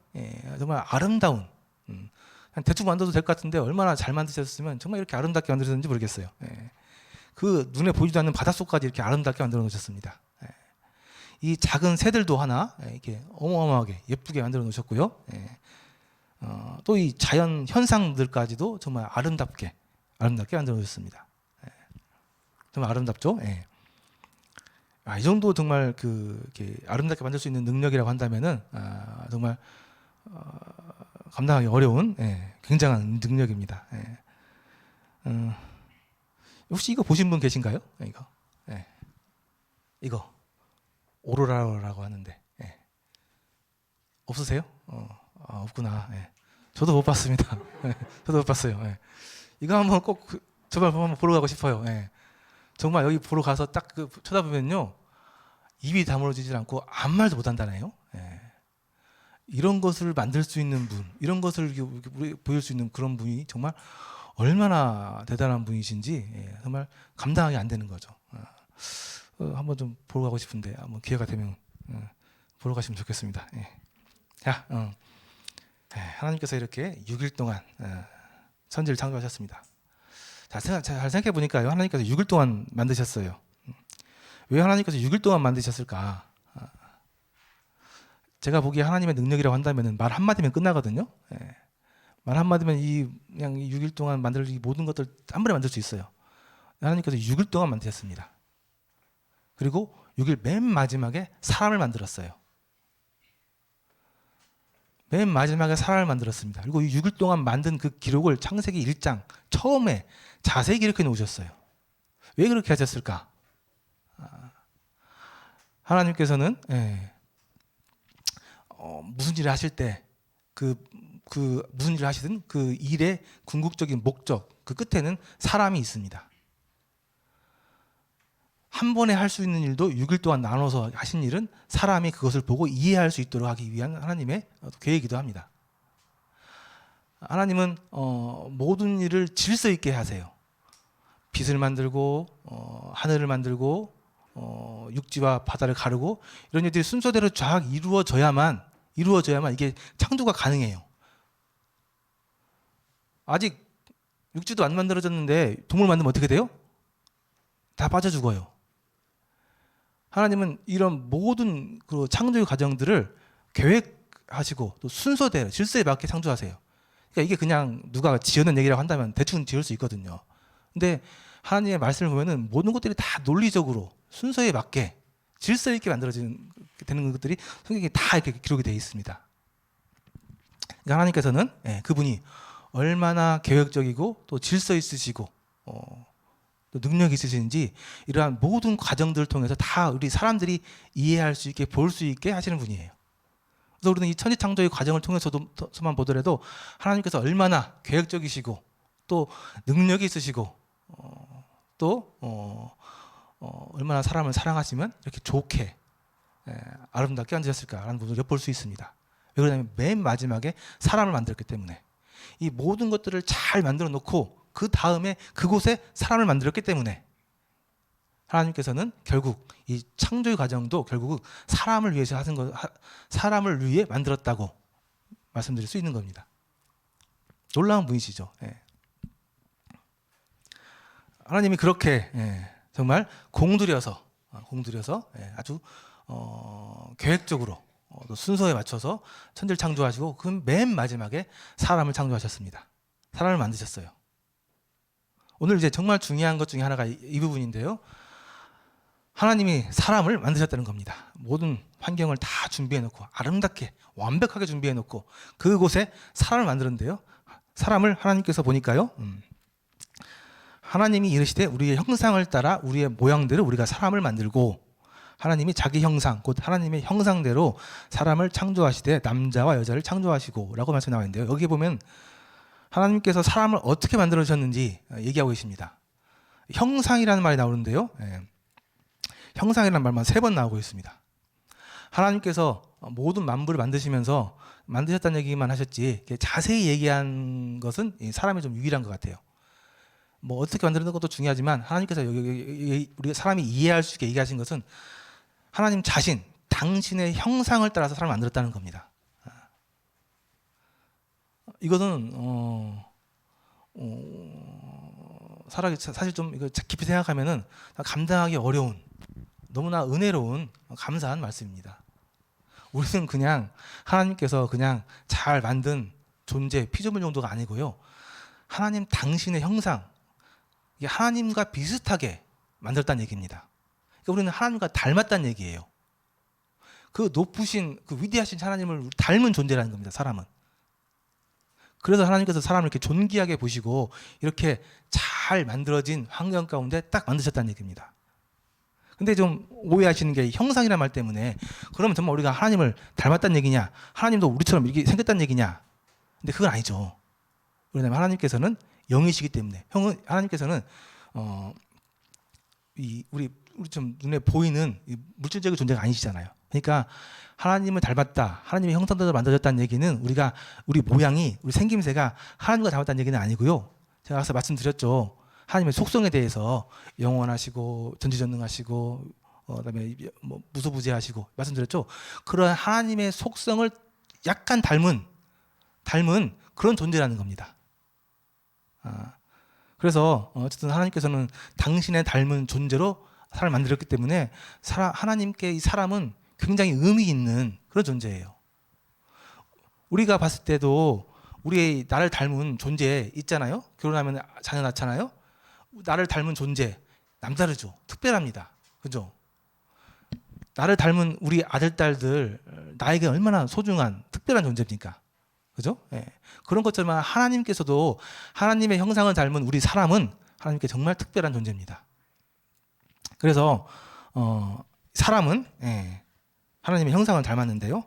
정말 아름다운 그냥 대충 만들어도 될 것 같은데 얼마나 잘 만드셨으면 정말 이렇게 아름답게 만드셨는지 모르겠어요. 예. 그 눈에 보이지도 않는 바닷속까지 이렇게 아름답게 만들어 놓으셨습니다. 예. 이 작은 새들도 하나 이렇게 어마어마하게 예쁘게 만들어 놓으셨고요. 예. 또 이 자연 현상들까지도 정말 아름답게 만들어 놓으셨습니다. 예. 정말 아름답죠. 예. 이 정도 정말 이렇게 아름답게 만들 수 있는 능력이라고 한다면은 정말 감당하기 어려운 굉장한 능력입니다. 혹시 이거 보신 분 계신가요? 이거, 이거 오로라라고 하는데 없으세요? 없구나. 저도 못 봤습니다. 저도 못 봤어요. 이거 한번 꼭 저번 한번 보러 가고 싶어요. 정말 여기 보러 가서 딱 쳐다보면요, 입이 다물어지질 않고 아무 말도 못 한다네요. 이런 것을 만들 수 있는 분, 이런 것을 보일 수 있는 그런 분이 정말 얼마나 대단한 분이신지 정말 감당하기 안 되는 거죠. 한번 좀 보러 가고 싶은데 한번 기회가 되면 보러 가시면 좋겠습니다. 자, 하나님께서 이렇게 6일 동안 천지를 창조하셨습니다. 잘 생각해 보니까요, 하나님께서 6일 동안 만드셨어요. 왜 하나님께서 6일 동안 만드셨을까? 제가 보기에 하나님의 능력이라고 한다면 말 한마디면 끝나거든요. 말 한마디면 그냥 6일 동안 만들 이 모든 것들 한 번에 만들 수 있어요. 하나님께서 6일 동안 만드셨습니다. 그리고 6일 맨 마지막에 사람을 만들었어요. 맨 마지막에 사람을 만들었습니다. 그리고 이 6일 동안 만든 그 기록을 창세기 1장 처음에 자세히 기록해 놓으셨어요. 왜 그렇게 하셨을까? 하나님께서는 무슨 일을 하실 때 무슨 일을 하시든 그 일의 궁극적인 목적, 그 끝에는 사람이 있습니다. 한 번에 할 수 있는 일도 6일 동안 나눠서 하신 일은 사람이 그것을 보고 이해할 수 있도록 하기 위한 하나님의 계획이기도 합니다. 하나님은 모든 일을 질서 있게 하세요. 빛을 만들고 하늘을 만들고 육지와 바다를 가르고 이런 일들이 순서대로 쫙 이루어져야만 이게 창조가 가능해요. 아직 육지도 안 만들어졌는데 동물 만들면 어떻게 돼요? 다 빠져 죽어요. 하나님은 이런 모든 그 창조의 과정들을 계획하시고 또 순서대로 질서에 맞게 창조하세요. 그러니까 이게 그냥 누가 지어낸 얘기라고 한다면 대충 지을 수 있거든요. 근데 하나님의 말씀을 보면은 모든 것들이 다 논리적으로 순서에 맞게 질서 있게 만들어지는 되는 것들이 성경에 다 이렇게 기록이 되어 있습니다. 그러니까 하나님께서는 그분이 얼마나 계획적이고 또 질서 있으시고 또 능력이 있으신지 이러한 모든 과정들을 통해서 다 우리 사람들이 이해할 수 있게 볼 수 있게 하시는 분이에요. 그래서 우리는 이 천지창조의 과정을 통해서만 보더라도 하나님께서 얼마나 계획적이시고 또 능력이 있으시고 또 얼마나 사람을 사랑하시면 이렇게 좋게 아름답게 만드셨을까라는 부분을 엿볼 수 있습니다. 왜 그러냐면 맨 마지막에 사람을 만들었기 때문에. 이 모든 것들을 잘 만들어 놓고 그 다음에 그곳에 사람을 만들었기 때문에 하나님께서는 결국 이 창조의 과정도 결국 사람을 위해서 하신 것, 사람을 위해 만들었다고 말씀드릴 수 있는 겁니다. 놀라운 분이시죠. 예. 하나님이 그렇게 정말 공들여서 아주 계획적으로 또 순서에 맞춰서 천지를 창조하시고 그 맨 마지막에 사람을 창조하셨습니다. 사람을 만드셨어요. 오늘 이제 정말 중요한 것 중에 하나가 이 부분인데요. 하나님이 사람을 만드셨다는 겁니다. 모든 환경을 다 준비해놓고 아름답게 완벽하게 준비해놓고 그곳에 사람을 만드는데요. 사람을 하나님께서 보니까요. 하나님이 이르시되 우리의 형상을 따라 우리의 모양대로 우리가 사람을 만들고 하나님이 자기 형상 곧 하나님의 형상대로 사람을 창조하시되 남자와 여자를 창조하시고 라고 말씀이 나와 있는데요. 여기 보면 하나님께서 사람을 어떻게 만들어주셨는지 얘기하고 계십니다. 형상이라는 말이 나오는데요. 형상이라는 말만 3번 나오고 있습니다. 하나님께서 모든 만물을 만드시면서 만드셨다는 얘기만 하셨지 자세히 얘기한 것은 사람이 좀 유일한 것 같아요. 뭐 어떻게 만드는 것도 중요하지만 하나님께서 우리 사람이 이해할 수 있게 얘기하신 것은 하나님 자신, 당신의 형상을 따라서 사람을 만들었다는 겁니다. 이것은 사실 좀 이거 깊이 생각하면은 감당하기 어려운 너무나 은혜로운 감사한 말씀입니다. 우리는 그냥 하나님께서 그냥 잘 만든 존재, 피조물 정도가 아니고요. 하나님 당신의 형상, 하나님과 비슷하게 만들었다는 얘기입니다. 그러니까 우리는 하나님과 닮았다는 얘기예요. 그 높으신, 그 위대하신 하나님을 닮은 존재라는 겁니다. 사람은. 그래서 하나님께서 사람을 이렇게 존귀하게 보시고 이렇게 잘 만들어진 환경 가운데 딱 만드셨다는 얘기입니다. 근데 좀 오해하시는 게 형상이라는 말 때문에 그러면 정말 우리가 하나님을 닮았다는 얘기냐? 하나님도 우리처럼 이렇게 생겼다는 얘기냐? 근데 그건 아니죠. 왜냐하면 하나님께서는 영이시기 때문에 하나님께서는 우리 좀 눈에 보이는 물질적인 존재가 아니시잖아요. 그러니까 하나님을 닮았다, 하나님의 형상대로 만들어졌다는 얘기는 우리 모양이, 우리 생김새가 하나님과 닮았다는 얘기는 아니고요. 제가 아까 말씀드렸죠. 하나님의 속성에 대해서 영원하시고 전지전능하시고 그다음에 뭐 무소부재하시고 말씀드렸죠. 그런 하나님의 속성을 약간 닮은 그런 존재라는 겁니다. 그래서 어쨌든 하나님께서는 당신의 닮은 존재로 사람을 만들었기 때문에 하나님께 이 사람은 굉장히 의미 있는 그런 존재예요. 우리가 봤을 때도 우리의 나를 닮은 존재 있잖아요. 결혼하면 자녀 낳잖아요. 나를 닮은 존재 남다르죠. 특별합니다. 그죠? 나를 닮은 우리 아들 딸들 나에게 얼마나 소중한 특별한 존재입니까? 그죠? 예. 그런 것처럼 하나님께서도 하나님의 형상을 닮은 우리 사람은 하나님께 정말 특별한 존재입니다. 그래서 사람은 하나님의 형상을 닮았는데요.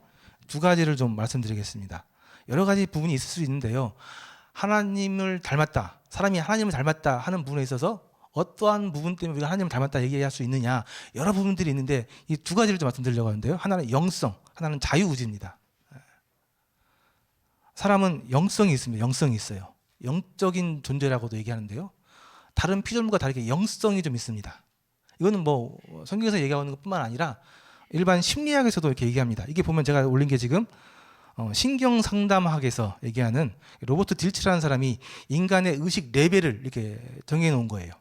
2가지를 좀 말씀드리겠습니다. 여러 가지 부분이 있을 수 있는데요. 하나님을 닮았다, 사람이 하나님을 닮았다 하는 부분에 있어서 어떠한 부분 때문에 우리가 하나님을 닮았다 얘기할 수 있느냐, 여러 부분들이 있는데 이 2가지를 좀 말씀드리려고 하는데요. 하나는 영성, 하나는 자유의지입니다. 사람은 영성이 있습니다. 영성이 있어요. 영적인 존재라고도 얘기하는데요. 다른 피조물과 다르게 영성이 좀 있습니다. 이거는 뭐 성경에서 얘기하는 것뿐만 아니라 일반 심리학에서도 이렇게 얘기합니다. 이게 보면 제가 올린 게 지금 신경상담학에서 얘기하는 로버트 딜츠라는 사람이 인간의 의식 레벨을 이렇게 정해 놓은 거예요.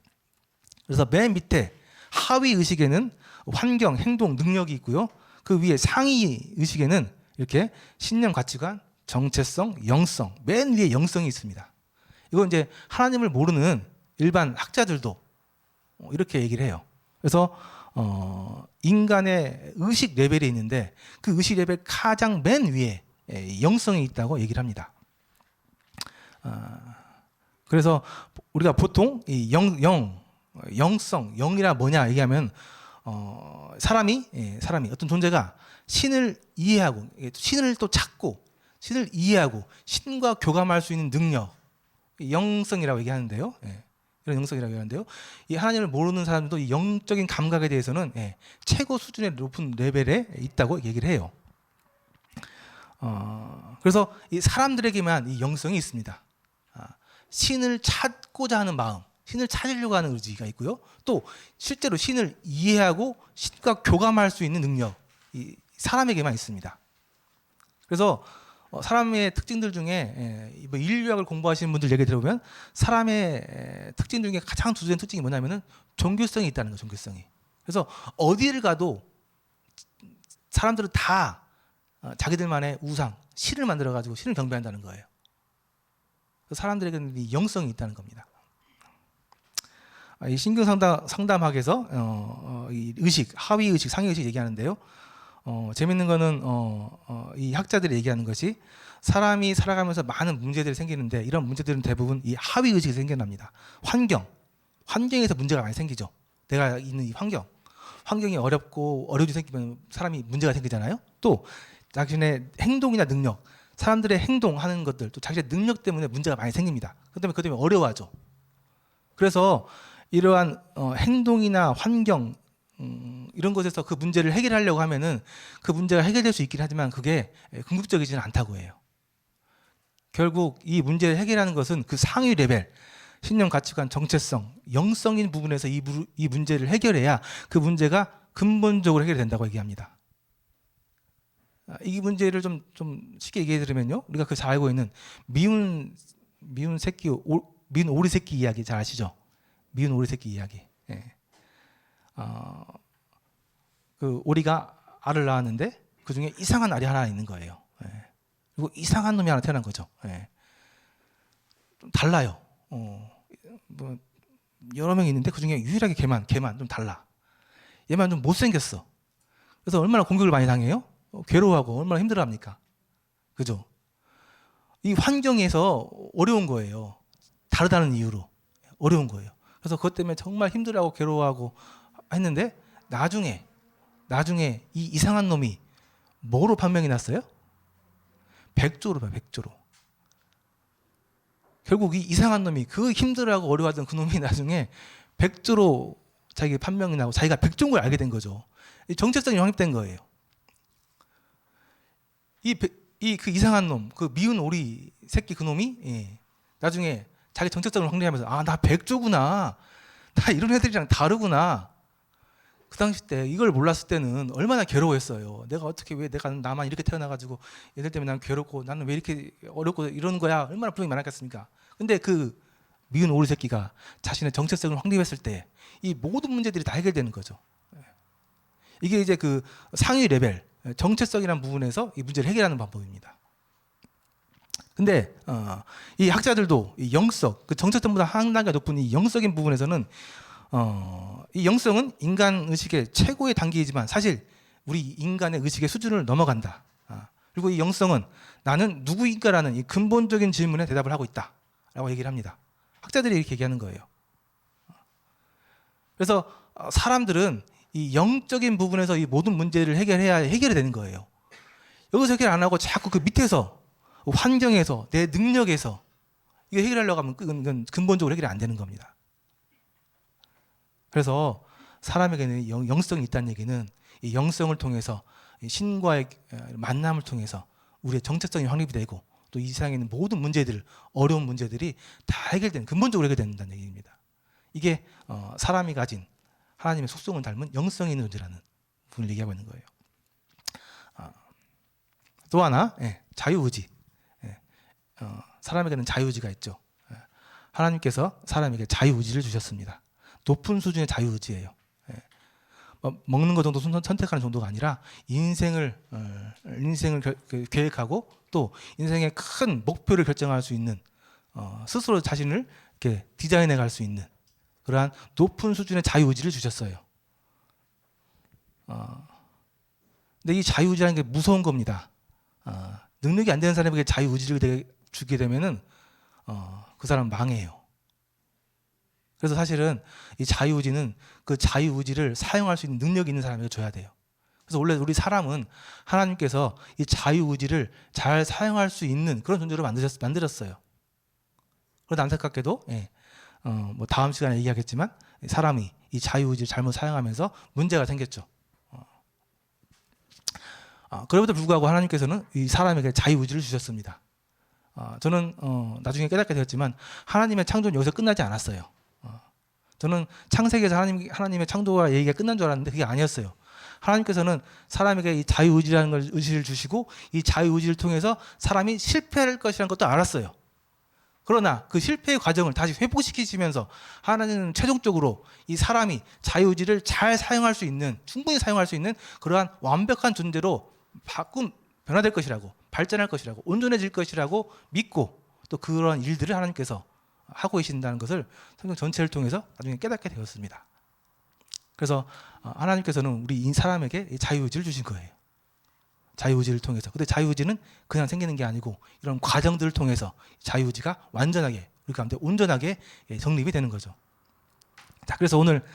그래서 맨 밑에 하위 의식에는 환경, 행동, 능력이 있고요. 그 위에 상위 의식에는 이렇게 신념, 가치관, 정체성, 영성, 맨 위에 영성이 있습니다. 이건 이제 하나님을 모르는 일반 학자들도 이렇게 얘기를 해요. 그래서 인간의 의식 레벨이 있는데 그 의식 레벨 가장 맨 위에 영성이 있다고 얘기를 합니다. 그래서 우리가 보통 이 영성, 영이라 뭐냐 얘기하면 사람이 어떤 존재가 신을 이해하고 신을 또 찾고 신을 이해하고 신과 교감할 수 있는 능력, 영성이라고 얘기하는데요. 이런 영성이라고 얘기하는데요. 이 하나님을 모르는 사람도 이 영적인 감각에 대해서는 최고 수준의 높은 레벨에 있다고 얘기를 해요. 그래서 이 사람들에게만 이 영성이 있습니다. 신을 찾고자 하는 마음, 신을 찾으려고 하는 의지가 있고요. 또 실제로 신을 이해하고 신과 교감할 수 있는 능력, 이 사람에게만 있습니다. 그래서 사람의 특징들 중에 뭐 인류학을 공부하시는 분들 얘기 들어보면 사람의 특징 중에 가장 두드러진 특징이 뭐냐면은 종교성이 있다는 거예요. 종교성이. 그래서 어디를 가도 사람들은 다 자기들만의 우상, 신을 만들어 가지고 신을 경배한다는 거예요. 사람들에게는 이 영성이 있다는 겁니다. 이 신경 상담학에서 이 의식, 하위 의식, 상위 의식 얘기하는데요. 재밌는 거는 이 학자들이 얘기하는 것이 사람이 살아가면서 많은 문제들이 생기는데 이런 문제들은 대부분 이 하위 의식이 생겨납니다. 환경에서 문제가 많이 생기죠. 내가 있는 이 환경이 어려워지 생기면 사람이 문제가 생기잖아요. 또 자신의 행동이나 능력, 사람들의 행동하는 것들, 또 자신의 능력 때문에 문제가 많이 생깁니다. 그것 때문에 어려워하죠. 그래서 이러한 행동이나 환경 이런 것에서 그 문제를 해결하려고 하면은 그 문제가 해결될 수 있긴 하지만 그게 궁극적이지는 않다고 해요. 결국 이 문제를 해결하는 것은 그 상위 레벨, 신념, 가치관, 정체성, 영성인 부분에서 이 문제를 해결해야 그 문제가 근본적으로 해결된다고 얘기합니다. 이 문제를 좀 쉽게 얘기해 드리면요, 우리가 그 잘 알고 있는 미운 오리 새끼 이야기 잘 아시죠? 미운 오리 새끼 이야기. 예. 그 오리가 알을 낳았는데 그 중에 이상한 알이 하나 있는 거예요. 예. 그리고 이상한 놈이 하나 태어난 거죠. 예. 좀 달라요. 뭐 여러 명이 있는데 그 중에 유일하게 걔만 좀 달라. 얘만 좀 못생겼어. 그래서 얼마나 공격을 많이 당해요? 괴로워하고 얼마나 힘들어합니까? 그죠? 이 환경에서 어려운 거예요. 다르다는 이유로 어려운 거예요. 그래서 그것 때문에 정말 힘들어하고 괴로워하고 했는데 나중에 이 이상한 놈이 뭐로 판명이 났어요? 백조로 봐요. 백조로. 결국 이 이상한 놈이 그 힘들어하고 어려워하던 그 놈이 나중에 백조로 자기 판명이 나고 자기가 백조인 걸 알게 된 거죠. 정체성이 확립된 거예요. 그 이상한 놈, 그 미운 오리 새끼 그 놈이 나중에 자기 정체성을 확립하면서 나 백조구나. 나 이런 애들이랑 다르구나. 그 당시 때 이걸 몰랐을 때는 얼마나 괴로워했어요. 왜 나만 이렇게 태어나가지고 얘들 때문에 난 괴롭고 나는 왜 이렇게 어렵고 이러는 거야. 얼마나 불행이 많았겠습니까? 근데 그 미운 오리 새끼가 자신의 정체성을 확립했을 때 이 모든 문제들이 다 해결되는 거죠. 이게 이제 그 상위 레벨, 정체성이라는 부분에서 이 문제를 해결하는 방법입니다. 근데 이 학자들도 이 영성, 그 정체성보다 한 단계 높은 이 영성인 부분에서는 이 영성은 인간 의식의 최고의 단계이지만 사실 우리 인간의 의식의 수준을 넘어간다. 그리고 이 영성은 나는 누구인가라는 이 근본적인 질문에 대답을 하고 있다라고 얘기를 합니다. 학자들이 이렇게 얘기하는 거예요. 그래서 사람들은 이 영적인 부분에서 이 모든 문제를 해결해야 해결이 되는 거예요. 여기서 해결 안 하고 자꾸 그 밑에서 환경에서 내 능력에서 이거 해결하려고 하면 그건 근본적으로 해결이 안 되는 겁니다. 그래서 사람에게는 영성이 있다는 얘기는 이 영성을 통해서 신과의 만남을 통해서 우리의 정체성이 확립이 되고 또 이 세상에 있는 모든 문제들, 어려운 문제들이 다 해결되는, 근본적으로 해결된다는 얘기입니다. 이게 사람이 가진 하나님의 속성을 닮은 영성이 있는 존재라는 부분을 얘기하고 있는 거예요. 또 하나, 자유의지. 사람에게는 자유의지가 있죠. 하나님께서 사람에게 자유의지를 주셨습니다. 높은 수준의 자유의지예요. 먹는 것 정도 선택하는 정도가 아니라 인생을 계획하고 또 인생의 큰 목표를 결정할 수 있는 스스로 자신을 이렇게 디자인해 갈 수 있는 그러한 높은 수준의 자유의지를 주셨어요. 근데 이 자유의지라는 게 무서운 겁니다. 능력이 안 되는 사람에게 자유의지를 주게 되면은 그 사람 망해요. 그래서 사실은 이 자유의지는 그 자유의지를 사용할 수 있는 능력이 있는 사람에게 줘야 돼요. 그래서 원래 우리 사람은 하나님께서 이 자유의지를 잘 사용할 수 있는 그런 존재로 만들었어요. 그런데 안타깝게도 뭐 다음 시간에 얘기하겠지만 사람이 이 자유의지를 잘못 사용하면서 문제가 생겼죠. 그럼에도 불구하고 하나님께서는 이 사람에게 자유의지를 주셨습니다. 저는 나중에 깨닫게 되었지만 하나님의 창조는 여기서 끝나지 않았어요. 저는 창세기에서 하나님의 창조와 얘기가 끝난 줄 알았는데 그게 아니었어요. 하나님께서는 사람에게 이 자유의지라는 걸 의지를 주시고 이 자유의지를 통해서 사람이 실패할 것이라는 것도 알았어요. 그러나 그 실패의 과정을 다시 회복시키시면서 하나님은 최종적으로 이 사람이 자유의지를 잘 사용할 수 있는, 충분히 사용할 수 있는 그러한 완벽한 존재로 변화될 것이라고, 발전할 것이라고, 온전해질 것이라고 믿고 또 그런 일들을 하나님께서 하고 계신다는 것을 성경 전체를 통해서 나중에 깨닫게 되었습니다. 그래서 하나님께서는 우리 이 사람에게 자유의지를 주신 거예요. 자유의지를 통해서. 근데 자유의지는 그냥 생기는 게 아니고 이런 과정들을 통해서 자유의지가 완전하게 우리 가운데 온전하게 정립이 되는 거죠. 자, 그래서 오늘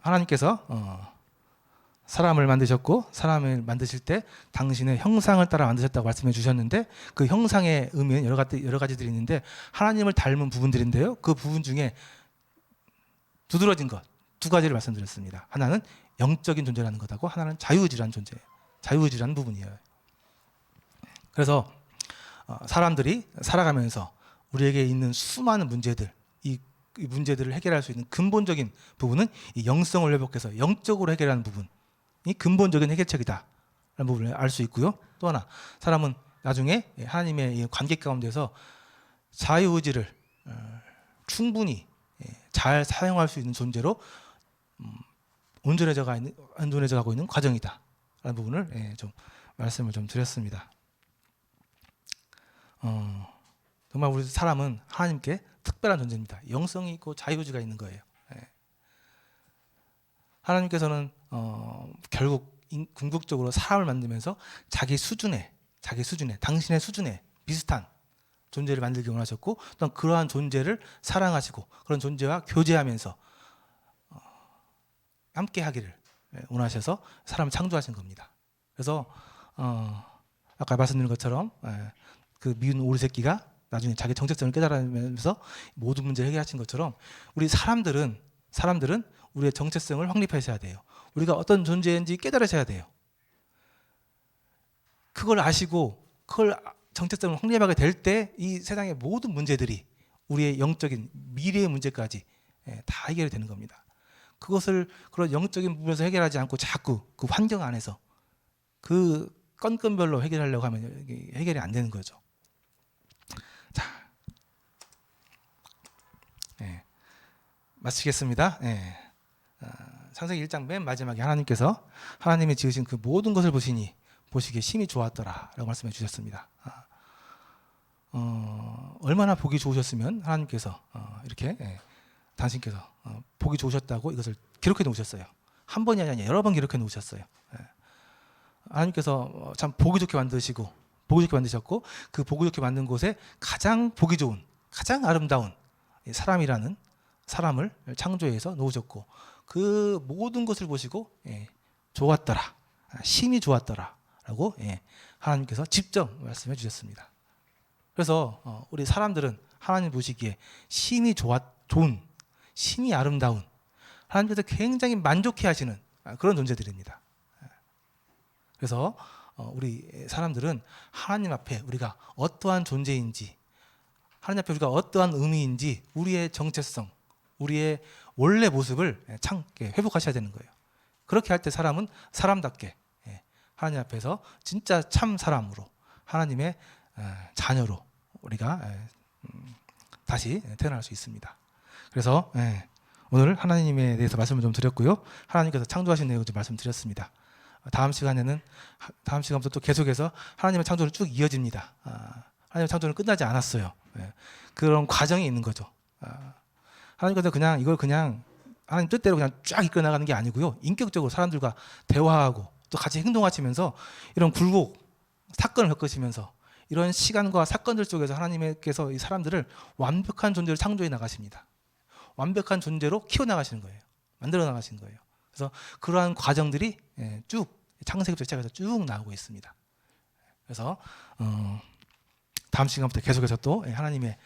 하나님께서 사람을 만드셨고 사람을 만드실 때 당신의 형상을 따라 만드셨다고 말씀해 주셨는데 그 형상의 의미는 여러 가지들이 있는데 하나님을 닮은 부분들인데요. 그 부분 중에 두드러진 것 두 가지를 말씀드렸습니다. 하나는 영적인 존재라는 것하고 하나는 자유의지라는 존재예요. 자유의지라는 부분이에요. 그래서 사람들이 살아가면서 우리에게 있는 수많은 문제들, 이 문제들을 해결할 수 있는 근본적인 부분은 이 영성을 회복해서 영적으로 해결하는 부분이 근본적인 해결책이다라는 부분을 알 수 있고요. 또 하나, 사람은 나중에 하나님의 관계 가운데서 자유의지를 충분히 잘 사용할 수 있는 존재로 온전해져 가고 있는 과정이다. 라는 부분을 좀 말씀을 좀 드렸습니다. 정말 우리 사람은 하나님께 특별한 존재입니다. 영성이 있고 자유의지가 있는 거예요. 하나님께서는 결국 궁극적으로 사람을 만들면서 자기 수준에 당신의 수준에 비슷한 존재를 만들기 원하셨고 또 그러한 존재를 사랑하시고 그런 존재와 교제하면서 함께 하기를 원하셔서 사람을 창조하신 겁니다. 그래서 아까 말씀드린 것처럼 그 미운 오리 새끼가 나중에 자기 정체성을 깨달으면서 모든 문제를 해결하신 것처럼 우리 사람들은 우리의 정체성을 확립하셔야 돼요. 우리가 어떤 존재인지 깨달으셔야 돼요. 그걸 아시고 그걸 정체성을 확립하게 될 때 이 세상의 모든 문제들이 우리의 영적인 미래의 문제까지 다 해결이 되는 겁니다. 그것을 그런 영적인 부분에서 해결하지 않고 자꾸 그 환경 안에서 그 건건별로 해결하려고 하면 해결이 안 되는 거죠. 자, 마치겠습니다. 창세기 1장 맨 마지막에 하나님께서 하나님이 지으신 그 모든 것을 보시기에 심히 좋았더라라고 말씀해 주셨습니다. 얼마나 보기 좋으셨으면 하나님께서 이렇게 당신께서 보기 좋으셨다고 이것을 기록해 놓으셨어요. 한 번이 아니라 여러 번 기록해 놓으셨어요. 하나님께서 참 보기 좋게 만드셨고 그 보기 좋게 만든 곳에 가장 보기 좋은 가장 아름다운 사람이라는 사람을 창조해서 놓으셨고 그 모든 것을 보시고 좋았더라, 심히 좋았더라라고 하나님께서 직접 말씀해 주셨습니다. 그래서 우리 사람들은 하나님 보시기에 심히 좋은, 심히 아름다운, 하나님께서 굉장히 만족해 하시는 그런 존재들입니다. 그래서 우리 사람들은 하나님 앞에 우리가 어떠한 존재인지, 하나님 앞에 우리가 어떠한 의미인지 우리의 정체성, 우리의 원래 모습을 회복하셔야 되는 거예요. 그렇게 할 때 사람은 사람답게 하나님 앞에서 진짜 참 사람으로 하나님의 자녀로 우리가 다시 태어날 수 있습니다. 그래서 오늘 하나님에 대해서 말씀을 좀 드렸고요. 하나님께서 창조하신 내용을 좀 말씀드렸습니다. 다음 시간부터 또 계속해서 하나님의 창조는 쭉 이어집니다. 하나님의 창조는 끝나지 않았어요. 그런 과정이 있는 거죠. 하나님께서 이걸 그냥 하나님 뜻대로 그냥 쫙 이끌어 나가는 게 아니고요. 인격적으로 사람들과 대화하고 또 같이 행동하시면서 이런 굴곡, 사건을 겪으시면서 이런 시간과 사건들 속에서 하나님께서 이 사람들을 완벽한 존재로 창조해 나가십니다. 완벽한 존재로 키워 나가시는 거예요. 만들어 나가시는 거예요. 그래서 그러한 과정들이 쭉 창세기부터 시작해서 쭉 나오고 있습니다. 그래서 다음 시간부터 계속해서 또 하나님의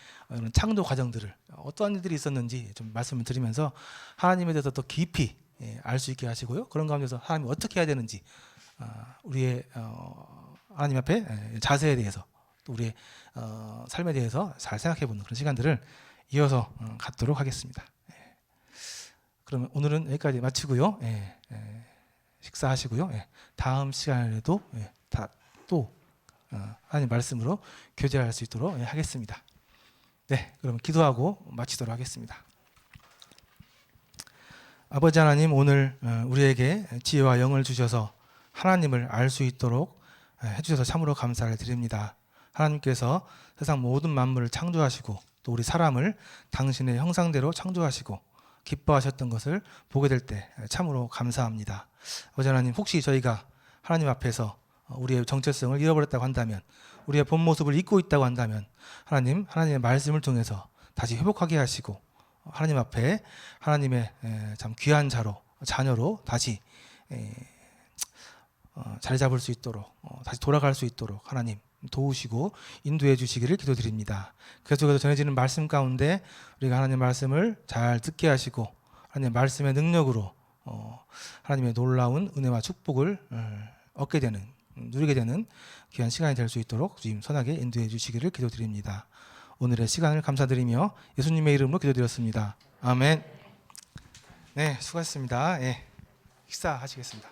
창조 과정들을 어떠한 일들이 있었는지 좀 말씀을 드리면서 하나님에 대해서 더 깊이 알 수 있게 하시고요. 그런 가운데서 하나님이 어떻게 해야 되는지 우리의 하나님 앞에 자세에 대해서 또 우리의 삶에 대해서 잘 생각해보는 그런 시간들을 이어서 갖도록 하겠습니다. 그러면 오늘은 여기까지 마치고요. 식사하시고요. 다음 시간에도 또 하나님 말씀으로 교제할 수 있도록 하겠습니다. 네, 그러면 기도하고 마치도록 하겠습니다. 아버지 하나님, 오늘 우리에게 지혜와 영을 주셔서 하나님을 알 수 있도록 해주셔서 참으로 감사를 드립니다. 하나님께서 세상 모든 만물을 창조하시고 또 우리 사람을 당신의 형상대로 창조하시고 기뻐하셨던 것을 보게 될 때 참으로 감사합니다. 아버지 하나님, 혹시 저희가 하나님 앞에서 우리의 정체성을 잃어버렸다고 한다면, 우리의 본 모습을 잊고 있다고 한다면 하나님의 말씀을 통해서 다시 회복하게 하시고 하나님 앞에 하나님의 참 귀한 자녀로 다시 자리 잡을 수 있도록 다시 돌아갈 수 있도록 하나님 도우시고 인도해 주시기를 기도드립니다. 계속해서 전해지는 말씀 가운데 우리가 하나님의 말씀을 잘 듣게 하시고 하나님의 말씀의 능력으로 하나님의 놀라운 은혜와 축복을 얻게 되는, 누리게 되는 귀한 시간이 될 수 있도록 주님 선하게 인도해 주시기를 기도드립니다. 오늘의 시간을 감사드리며 예수님의 이름으로 기도드렸습니다. 아멘. 네, 수고하셨습니다. 식사하시겠습니다.